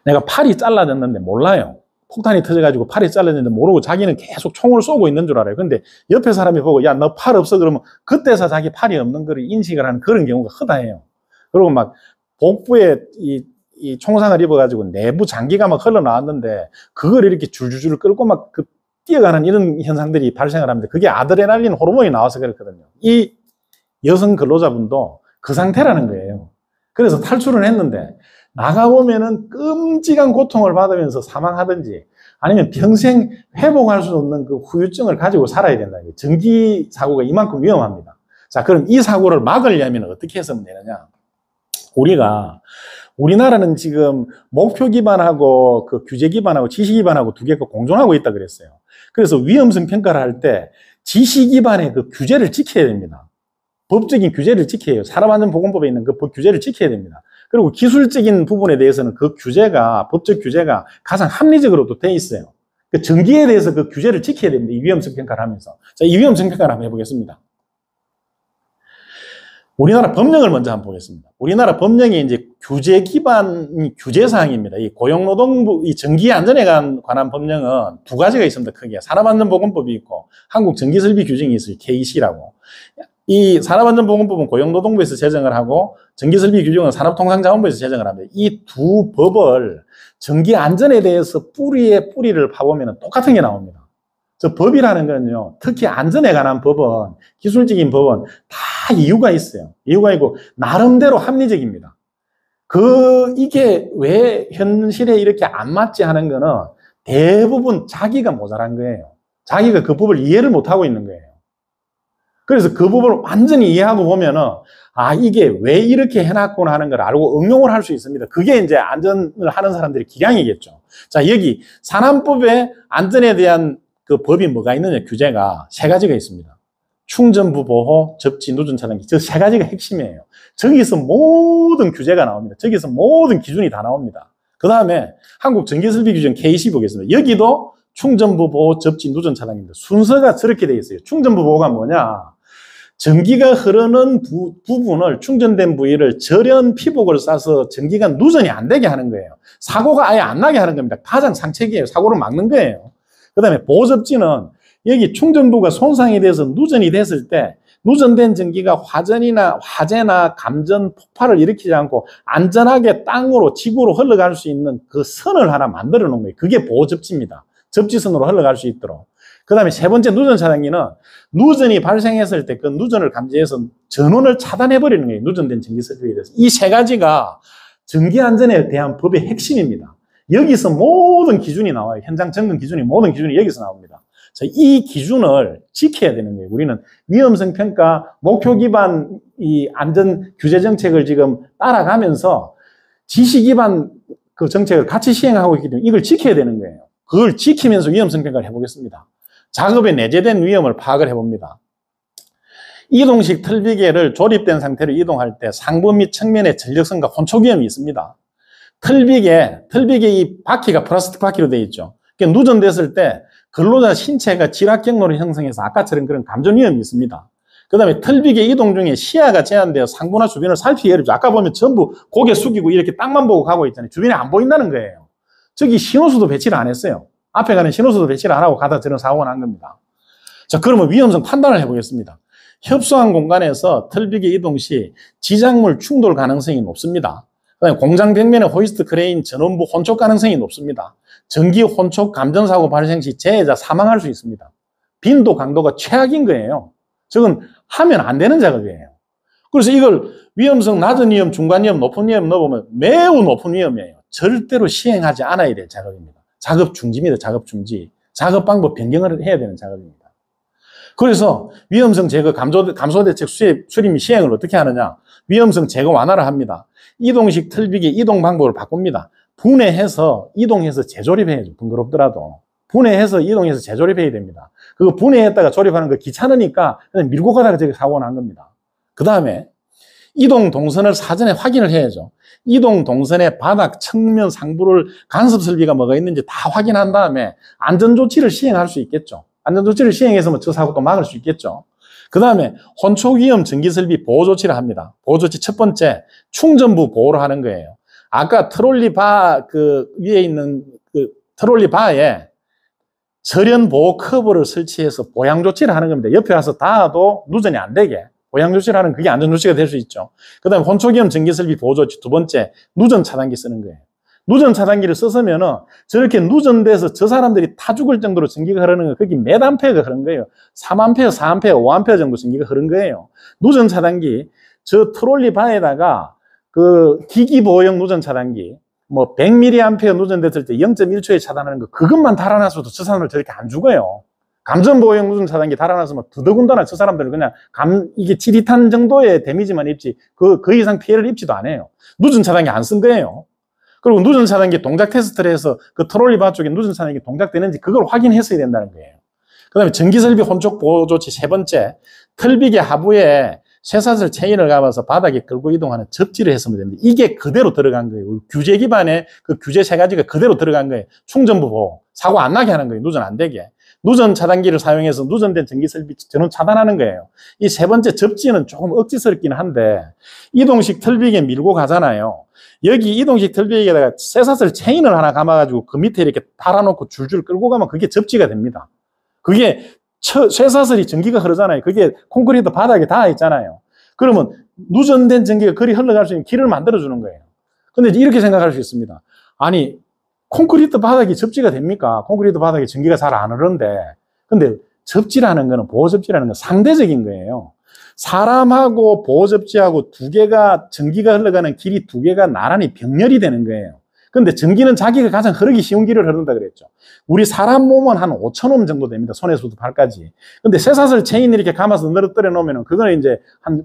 내가 팔이 잘라졌는데 몰라요. 폭탄이 터져가지고 팔이 잘라졌는데 모르고 자기는 계속 총을 쏘고 있는 줄 알아요. 근데 옆에 사람이 보고 야, 너 팔 없어? 그러면 그때서 자기 팔이 없는 걸 인식을 하는 그런 경우가 허다해요. 그리고 막 복부에 이 총상을 입어가지고 내부 장기가 막 흘러나왔는데 그걸 이렇게 줄줄줄 끌고 막 그 뛰어가는 이런 현상들이 발생을 합니다. 그게 아드레날린 호르몬이 나와서 그렇거든요. 이 여성 근로자분도 그 상태라는 거예요. 그래서 탈출을 했는데 나가보면은 끔찍한 고통을 받으면서 사망하든지 아니면 평생 회복할 수 없는 그 후유증을 가지고 살아야 된다는 거예요. 전기 사고가 이만큼 위험합니다. 자, 그럼 이 사고를 막으려면 어떻게 했으면 되느냐? 우리나라는 지금 목표 기반하고 그 규제 기반하고 지시 기반하고 두 개가 공존하고 있다 그랬어요. 그래서 위험성 평가를 할 때 지시 기반의 그 규제를 지켜야 됩니다. 법적인 규제를 지켜야 해요. 산업안전보건법에 있는 그 법 규제를 지켜야 됩니다. 그리고 기술적인 부분에 대해서는 그 규제가, 법적 규제가 가장 합리적으로도 돼 있어요. 그 전기에 대해서 그 규제를 지켜야 됩니다. 이 위험성 평가를 하면서. 자, 이 위험성 평가를 한번 해보겠습니다. 우리나라 법령을 먼저 한번 보겠습니다. 우리나라 법령이 이제 규제 기반 규제 사항입니다. 이 고용노동부, 이 전기 안전에 관한 법령은 두 가지가 있습니다. 크게. 산업안전보건법이 있고, 한국전기설비규정이 있어요. KEC라고. 이 산업안전보건법은 고용노동부에서 제정을 하고, 전기설비규정은 산업통상자원부에서 제정을 합니다. 이 두 법을 전기 안전에 대해서 뿌리에 뿌리를 파보면 똑같은 게 나옵니다. 저 법이라는 건요, 특히 안전에 관한 법은, 기술적인 법은 다 이유가 있어요. 이유가 있고, 나름대로 합리적입니다. 이게 왜 현실에 이렇게 안 맞지 하는 거는 대부분 자기가 모자란 거예요. 자기가 그 법을 이해를 못하고 있는 거예요. 그래서 그 법을 완전히 이해하고 보면은, 아, 이게 왜 이렇게 해놨구나 하는 걸 알고 응용을 할 수 있습니다. 그게 이제 안전을 하는 사람들의 기량이겠죠. 자, 여기 산안법에 안전에 대한 그 법이 뭐가 있느냐, 규제가 세 가지가 있습니다. 충전부 보호, 접지, 누전 차단기. 저 세 가지가 핵심이에요. 저기서 모든 규제가 나옵니다. 저기서 모든 기준이 다 나옵니다. 그 다음에 한국전기설비규정 KEC 보겠습니다. 여기도 충전부 보호, 접지, 누전 차단기입니다. 순서가 저렇게 되어 있어요. 충전부 보호가 뭐냐? 전기가 흐르는 부분을, 충전된 부위를 절연 피복을 싸서 전기가 누전이 안 되게 하는 거예요. 사고가 아예 안 나게 하는 겁니다. 가장 상책이에요. 사고를 막는 거예요. 그 다음에 보호접지는 여기 충전부가 손상이 돼서 누전이 됐을 때 누전된 전기가 화재나 감전, 폭발을 일으키지 않고 안전하게 땅으로, 지구로 흘러갈 수 있는 그 선을 하나 만들어 놓은 거예요. 그게 보호접지입니다. 접지선으로 흘러갈 수 있도록. 그 다음에 세 번째 누전 차단기는 누전이 발생했을 때 그 누전을 감지해서 전원을 차단해버리는 거예요. 누전된 전기 설비에 대해서. 이 세 가지가 전기 안전에 대한 법의 핵심입니다. 여기서 모든 기준이 나와요. 현장 점검 기준이, 모든 기준이 여기서 나옵니다. 자, 이 기준을 지켜야 되는 거예요. 우리는 위험성 평가, 목표 기반 이 안전 규제 정책을 지금 따라가면서 지시 기반 그 정책을 같이 시행하고 있기 때문에 이걸 지켜야 되는 거예요. 그걸 지키면서 위험성 평가를 해보겠습니다. 작업에 내재된 위험을 파악을 해봅니다. 이동식 틀비계를 조립된 상태로 이동할 때 상부 및 측면의 전력선과 혼촉 위험이 있습니다. 틀비계 이 바퀴가 플라스틱 바퀴로 되어 있죠. 그러니까 누전됐을 때 근로자 신체가 지락 경로를 형성해서 아까처럼 그런 감전 위험이 있습니다. 그 다음에 틀비계 이동 중에 시야가 제한되어 상부나 주변을 살피기 어렵죠. 아까 보면 전부 고개 숙이고 이렇게 땅만 보고 가고 있잖아요. 주변에 안 보인다는 거예요. 저기 신호수도 배치를 안 했어요. 앞에 가는 신호수도 배치를 안 하고 가다 저런 사고가 난 겁니다. 자, 그러면 위험성 판단을 해보겠습니다. 협소한 공간에서 틀비계 이동 시 지작물 충돌 가능성이 높습니다. 그다음에 공장 벽면에 호이스트 크레인 전원부 혼촉 가능성이 높습니다. 전기 혼촉 감전사고 발생 시 재해자 사망할 수 있습니다. 빈도 강도가 최악인 거예요. 저건 하면 안 되는 작업이에요. 그래서 이걸 위험성 낮은 위험, 중간 위험, 높은 위험 넣어보면 매우 높은 위험이에요. 절대로 시행하지 않아야 될 작업입니다. 작업 중지입니다. 작업 중지. 작업 방법 변경을 해야 되는 작업입니다. 그래서 위험성 제거 감소대책 수립 시행을 어떻게 하느냐? 위험성 제거 완화를 합니다. 이동식 틀비기 이동 방법을 바꿉니다. 분해해서 이동해서 재조립해야죠. 번거롭더라도. 분해해서 이동해서 재조립해야 됩니다. 그거 분해했다가 조립하는 거 귀찮으니까 그냥 밀고 가다가 저기 사고가 난 겁니다. 그 다음에 이동 동선을 사전에 확인을 해야죠. 이동 동선의 바닥, 측면, 상부를 간섭 설비가 뭐가 있는지 다 확인한 다음에 안전조치를 시행할 수 있겠죠. 안전조치를 시행해서 뭐 저 사고도 막을 수 있겠죠. 그 다음에 혼촉 위험 전기설비 보호조치를 합니다. 보호조치 첫 번째, 충전부 보호를 하는 거예요. 아까 트롤리 바 위에 있는 트롤리 바에 절연 보호 커버를 설치해서 보양 조치를 하는 겁니다. 옆에 와서 닿아도 누전이 안 되게 보양 조치를 하는 그게 안전 조치가 될 수 있죠. 그 다음에 혼촉 위험 전기설비 보호 조치 두 번째, 누전 차단기 쓰는 거예요. 누전 차단기를 썼으면은 저렇게 누전돼서 저 사람들이 타 죽을 정도로 전기가 흐르는 거, 거기 몇 암페어가 흐른 거예요. 3암페어, 4암페어, 5암페어 정도 전기가 흐른 거예요. 누전 차단기, 저 트롤리 바에다가 기기 보호용 누전 차단기, 뭐 100mA 누전됐을 때 0.1초에 차단하는 거, 그것만 달아놨어도 저 사람들 저렇게 안 죽어요. 감전 보호용 누전 차단기 달아놨으면 더더군다나 저 사람들은 그냥 이게 지릿한 정도의 데미지만 입지, 그 이상 피해를 입지도 않아요. 누전 차단기 안 쓴 거예요. 그리고 누전 차단기 동작 테스트를 해서 그 트롤리 바 쪽에 누전 차단기 동작되는지 그걸 확인했어야 된다는 거예요. 그 다음에 전기설비 혼촉 보호 조치 세 번째, 틀비계 하부에 쇠사슬 체인을 감아서 바닥에 끌고 이동하는 접지를 했으면 됩니다. 이게 그대로 들어간 거예요. 규제 기반의 그 규제 세 가지가 그대로 들어간 거예요. 충전부 보호, 사고 안 나게 하는 거예요. 누전 안 되게. 누전 차단기를 사용해서 누전된 전기설비 전원 차단하는 거예요. 이 세 번째 접지는 조금 억지스럽긴 한데 이동식 틀비계 밀고 가잖아요. 여기 이동식 틀비계에다가 쇠사슬 체인을 하나 감아가지고 그 밑에 이렇게 달아놓고 줄줄 끌고 가면 그게 접지가 됩니다. 그게 쇠사슬이 전기가 흐르잖아요. 그게 콘크리트 바닥에 닿아 있잖아요. 그러면 누전된 전기가 그리 흘러갈 수 있는 길을 만들어주는 거예요. 근데 이렇게 생각할 수 있습니다. 아니, 콘크리트 바닥이 접지가 됩니까? 콘크리트 바닥에 전기가 잘 안 흐르는데. 근데 접지라는 거는, 보호접지라는 건 상대적인 거예요. 사람하고 보호접지하고 두 개가, 전기가 흘러가는 길이 두 개가 나란히 병렬이 되는 거예요. 근데 전기는 자기가 가장 흐르기 쉬운 길을 흐른다 그랬죠. 우리 사람 몸은 한 5,000옴 정도 됩니다. 손에서부터 발까지. 근데 쇠사슬 체인 이렇게 감아서 늘어뜨려 놓으면 그거는 이제 한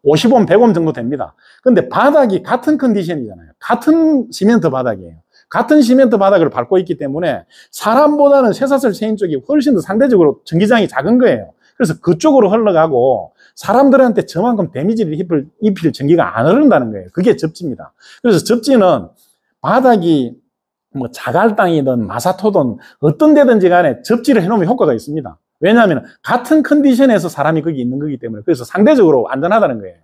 50옴, 100옴 정도 됩니다. 근데 바닥이 같은 컨디션이잖아요. 같은 시멘트 바닥이에요. 같은 시멘트 바닥을 밟고 있기 때문에 사람보다는 쇠사슬 체인 쪽이 훨씬 더 상대적으로 전기장이 작은 거예요. 그래서 그쪽으로 흘러가고 사람들한테 저만큼 데미지를 입힐 전기가 안 흐른다는 거예요. 그게 접지입니다. 그래서 접지는 바닥이 뭐 자갈땅이든 마사토든 어떤 데든지 간에 접지를 해놓으면 효과가 있습니다. 왜냐하면 같은 컨디션에서 사람이 거기 있는 거기 때문에. 그래서 상대적으로 안전하다는 거예요.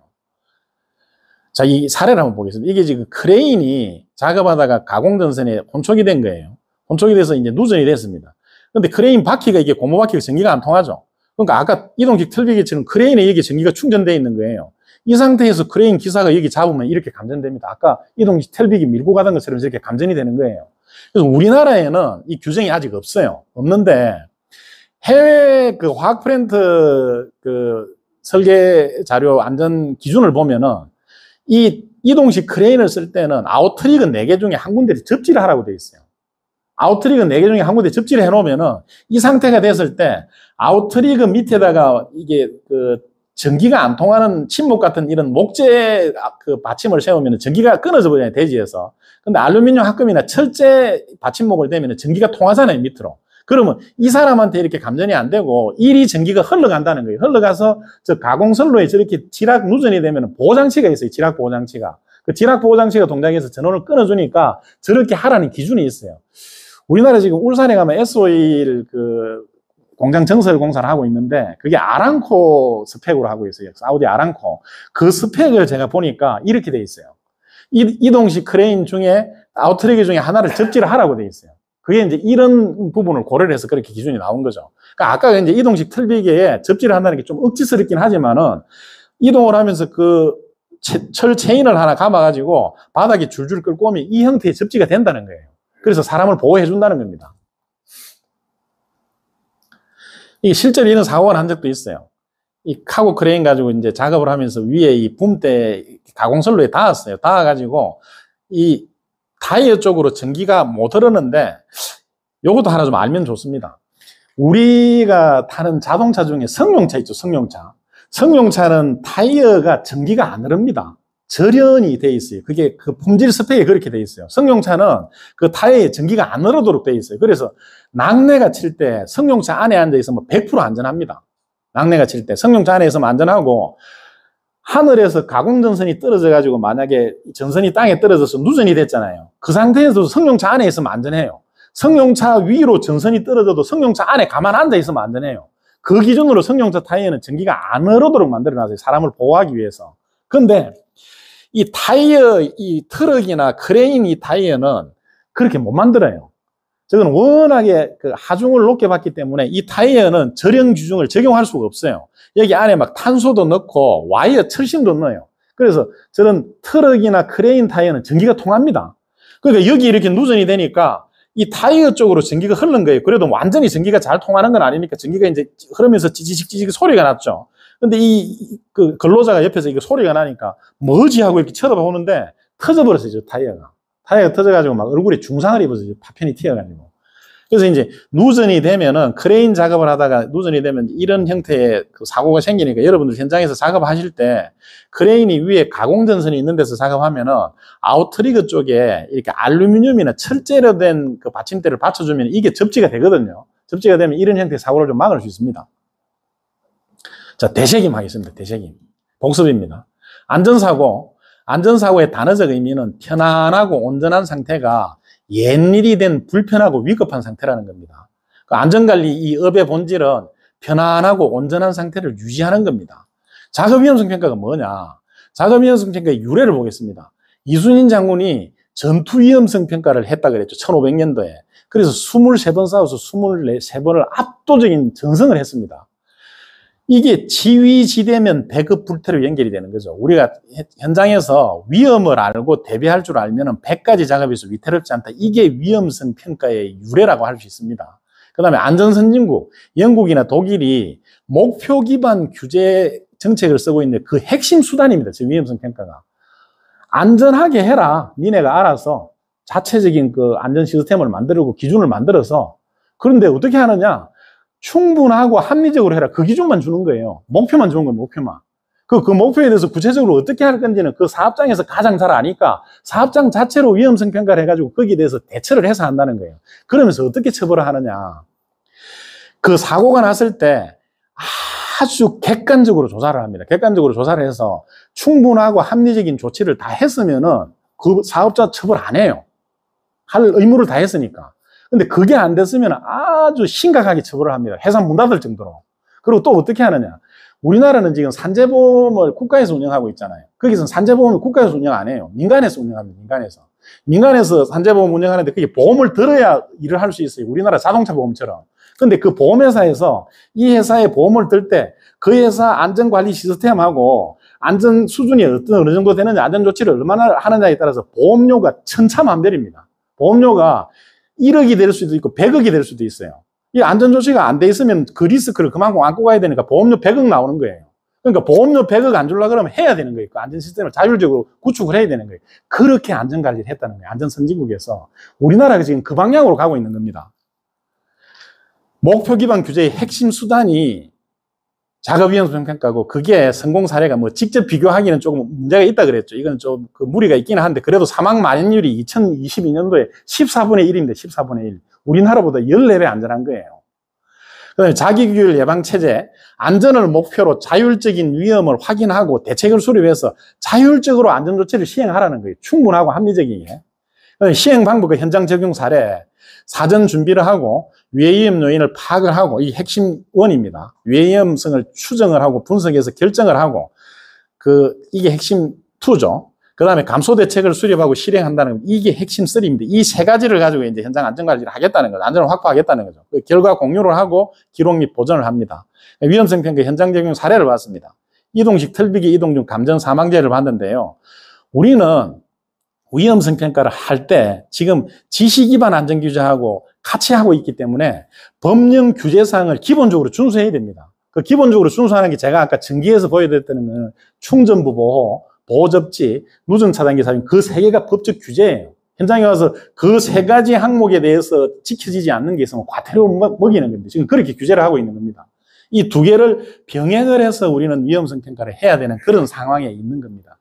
자, 이 사례를 한번 보겠습니다. 이게 지금 크레인이 작업하다가 가공전선에 혼촉이 된 거예요. 혼촉이 돼서 이제 누전이 됐습니다. 근데 크레인 바퀴가 이게 고무 바퀴가 전기가 안 통하죠. 그러니까 아까 이동식 틀비기처럼 크레인에 여기 전기가 충전되어 있는 거예요. 이 상태에서 크레인 기사가 여기 잡으면 이렇게 감전됩니다. 아까 이동식 틀비기 밀고 가던 것처럼 이렇게 감전이 되는 거예요. 그래서 우리나라에는 이 규정이 아직 없어요. 없는데 해외 그 화학 플랜트 그 설계 자료 안전 기준을 보면은 이 이동식 크레인을 쓸 때는 아웃트릭은 4개 중에 한 군데 접지를 하라고 되어 있어요. 아웃트릭은 4개 중에 한 군데 접지를 해놓으면은 이 상태가 됐을 때 아웃트릭은 밑에다가 이게 그 전기가 안 통하는 침목 같은 이런 목재 그 받침을 세우면 전기가 끊어져 버려요, 대지에서. 근데 알루미늄 합금이나 철제 받침목을 대면 전기가 통하잖아요, 밑으로. 그러면 이 사람한테 이렇게 감전이 안 되고 일이 전기가 흘러간다는 거예요. 흘러가서 저 가공선로에 저렇게 지락 누전이 되면 보호장치가 있어요, 지락 보호장치가. 그 지락 보호장치가 동작해서 전원을 끊어주니까 저렇게 하라는 기준이 있어요. 우리나라 지금 울산에 가면 S-오일 그 공장 정설 공사를 하고 있는데 그게 아람코 스펙으로 하고 있어요. 사우디 아람코. 그 스펙을 제가 보니까 이렇게 돼 있어요. 이동식 크레인 중에 아웃트랙 중에 하나를 접지를 하라고 돼 있어요. 그게 이제 이런 부분을 고려를 해서 그렇게 기준이 나온 거죠. 그러니까 아까 이제 이동식 틀비계에 접지를 한다는 게 좀 억지스럽긴 하지만은 이동을 하면서 그 철 체인을 하나 감아가지고 바닥에 줄줄 끌고 오면 이 형태의 접지가 된다는 거예요. 그래서 사람을 보호해 준다는 겁니다. 이 실제로 이런 사고가 난 적도 있어요. 이 카고 크레인 가지고 이제 작업을 하면서 위에 이 붐대 가공선로에 닿았어요. 닿아가지고 이 타이어 쪽으로 전기가 못 흐르는데 요것도 하나 좀 알면 좋습니다. 우리가 타는 자동차 중에 승용차 있죠, 승용차. 승용차는 타이어가 전기가 안 흐릅니다. 절연이 돼 있어요. 그게 그 품질 스펙이 그렇게 돼 있어요. 승용차는 그 타이어에 전기가 안 흐르도록 돼 있어요. 그래서 낙뢰가 칠 때 승용차 안에 앉아 있으면 100% 안전합니다. 낙뢰가 칠 때 승용차 안에 있으면 안전하고 하늘에서 가공전선이 떨어져 가지고 만약에 전선이 땅에 떨어져서 누전이 됐잖아요. 그 상태에서도 승용차 안에 있으면 안전해요. 승용차 위로 전선이 떨어져도 승용차 안에 가만 앉아 있으면 안전해요. 그 기준으로 승용차 타이어는 전기가 안 흐르도록 만들어놨어요. 사람을 보호하기 위해서. 근데 이 타이어, 이 트럭이나 크레인 이 타이어는 그렇게 못 만들어요. 저건 워낙에 그 하중을 높게 받기 때문에 이 타이어는 절연 규정을 적용할 수가 없어요. 여기 안에 막 탄소도 넣고 와이어 철심도 넣어요. 그래서 저런 트럭이나 크레인 타이어는 전기가 통합니다. 그러니까 여기 이렇게 누전이 되니까 이 타이어 쪽으로 전기가 흐른 거예요. 그래도 완전히 전기가 잘 통하는 건 아니니까 전기가 이제 흐르면서 찌직찌직 소리가 났죠. 근데 그 근로자가 옆에서 이거 소리가 나니까 뭐지 하고 이렇게 쳐다보는데 터져버렸어요, 저 타이어가. 타이어가 터져가지고 막 얼굴에 중상을 입었어요, 파편이 튀어가지고. 그래서 이제 누전이 되면은 크레인 작업을 하다가 누전이 되면 이런 형태의 그 사고가 생기니까 여러분들 현장에서 작업하실 때 크레인이 위에 가공전선이 있는 데서 작업하면은 아웃트리거 쪽에 이렇게 알루미늄이나 철제로 된 그 받침대를 받쳐주면 이게 접지가 되거든요. 접지가 되면 이런 형태의 사고를 좀 막을 수 있습니다. 자, 대책임 하겠습니다. 대책임. 복습입니다. 안전사고의 단어적 의미는 편안하고 온전한 상태가 옛일이 된 불편하고 위급한 상태라는 겁니다. 그 안전관리 이 업의 본질은 편안하고 온전한 상태를 유지하는 겁니다. 작업위험성 평가가 뭐냐? 작업위험성 평가의 유래를 보겠습니다. 이순신 장군이 전투위험성 평가를 했다 그랬죠. 1500년도에. 그래서 23번 싸워서 23번을 압도적인 전승을 했습니다. 이게 지위지대면 배급불태로 연결이 되는 거죠. 우리가 현장에서 위험을 알고 대비할 줄 알면 100가지 작업에서 위태롭지 않다. 이게 위험성 평가의 유래라고 할 수 있습니다. 그 다음에 안전선진국, 영국이나 독일이 목표 기반 규제 정책을 쓰고 있는 그 핵심 수단입니다. 즉 위험성 평가가. 안전하게 해라. 니네가 알아서 자체적인 그 안전 시스템을 만들고 기준을 만들어서. 그런데 어떻게 하느냐? 충분하고 합리적으로 해라. 그 기준만 주는 거예요. 목표만 주는 거예요. 목표만. 그 목표에 대해서 구체적으로 어떻게 할 건지는 그 사업장에서 가장 잘 아니까 사업장 자체로 위험성 평가를 해가지고 거기에 대해서 대처를 해서 한다는 거예요. 그러면서 어떻게 처벌을 하느냐. 그 사고가 났을 때 아주 객관적으로 조사를 합니다. 객관적으로 조사를 해서 충분하고 합리적인 조치를 다 했으면은 그 사업자 처벌 안 해요. 할 의무를 다 했으니까. 근데 그게 안 됐으면 아주 심각하게 처벌을 합니다. 회사 문 닫을 정도로. 그리고 또 어떻게 하느냐. 우리나라는 지금 산재보험을 국가에서 운영하고 있잖아요. 거기서는 산재보험을 국가에서 운영 안 해요. 민간에서 운영합니다. 민간에서 산재보험 운영하는데 그게 보험을 들어야 일을 할 수 있어요. 우리나라 자동차 보험처럼. 근데 그 보험회사에서 이 회사에 보험을 들 때 그 회사 안전관리 시스템하고 안전 수준이 어느 정도 되느냐, 안전조치를 얼마나 하느냐에 따라서 보험료가 천차만별입니다. 보험료가 1억이 될 수도 있고 100억이 될 수도 있어요. 이 안전조치가 안 돼 있으면 그 리스크를 그만큼 안고 가야 되니까 보험료 100억 나오는 거예요. 그러니까 보험료 100억 안 주려고 그러면 해야 되는 거예요. 그 안전 시스템을 자율적으로 구축을 해야 되는 거예요. 그렇게 안전관리를 했다는 거예요. 안전선진국에서. 우리나라가 지금 그 방향으로 가고 있는 겁니다. 목표 기반 규제의 핵심 수단이 작업위험성 평가고 그게 성공 사례가 뭐 직접 비교하기는 조금 문제가 있다 그랬죠. 이건 좀 그 무리가 있기는 한데 그래도 사망 만인율이 2022년도에 14분의 1입니다. 14분의 1. 우리나라보다 14배 안전한 거예요. 그다음에 자기규율 예방체제, 안전을 목표로 자율적인 위험을 확인하고 대책을 수립해서 자율적으로 안전조치를 시행하라는 거예요. 충분하고 합리적이게. 시행 방법과 현장 적용 사례, 사전 준비를 하고 위험 요인을 파악을 하고 이 핵심 원입니다. 위험성을 추정을 하고 분석해서 결정을 하고 이게 핵심 2죠. 그 다음에 감소 대책을 수립하고 실행한다는 이게 핵심 3입니다. 이 세 가지를 가지고 이제 현장 안전관리를 하겠다는 거죠. 안전을 확보하겠다는 거죠. 그 결과 공유를 하고 기록 및 보전을 합니다. 위험성 평가 현장 적용 사례를 봤습니다. 이동식 틀비기 이동 중 감전 사망자를 봤는데요. 우리는 위험성 평가를 할 때 지금 지시 기반 안전 규제하고 같이 하고 있기 때문에 법령 규제사항을 기본적으로 준수해야 됩니다. 그 기본적으로 준수하는 게 제가 아까 전기에서 보여드렸다는 건 충전부 보호, 보호접지, 누전 차단기 사용 그 세 개가 법적 규제예요. 현장에 와서 그 세 가지 항목에 대해서 지켜지지 않는 게 있으면 과태료 먹이는 겁니다. 지금 그렇게 규제를 하고 있는 겁니다. 이 두 개를 병행을 해서 우리는 위험성 평가를 해야 되는 그런 상황에 있는 겁니다.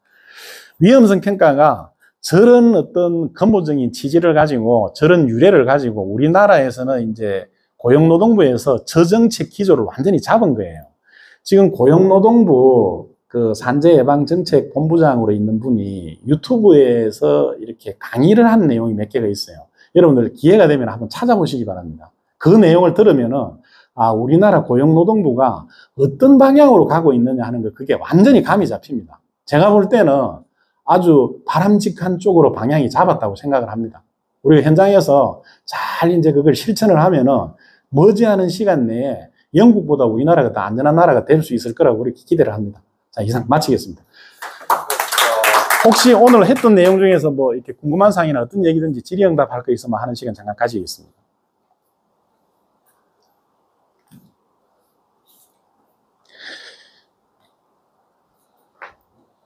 위험성 평가가 저런 어떤 근본적인 취지를 가지고 저런 유래를 가지고 우리나라에서는 이제 고용노동부에서 저정책 기조를 완전히 잡은 거예요. 지금 고용노동부 그 산재예방정책 본부장으로 있는 분이 유튜브에서 이렇게 강의를 한 내용이 몇 개가 있어요. 여러분들 기회가 되면 한번 찾아보시기 바랍니다. 그 내용을 들으면은 우리나라 고용노동부가 어떤 방향으로 가고 있느냐 하는 거 그게 완전히 감이 잡힙니다. 제가 볼 때는 아주 바람직한 쪽으로 방향이 잡았다고 생각을 합니다. 우리가 현장에서 잘 이제 그걸 실천을 하면은 머지않은 시간 내에 영국보다 우리나라가 더 안전한 나라가 될 수 있을 거라고 그렇게 기대를 합니다. 자, 이상 마치겠습니다. 혹시 오늘 했던 내용 중에서 뭐 이렇게 궁금한 사항이나 어떤 얘기든지 질의응답할 거 있으면 하는 시간 잠깐 가지겠습니다.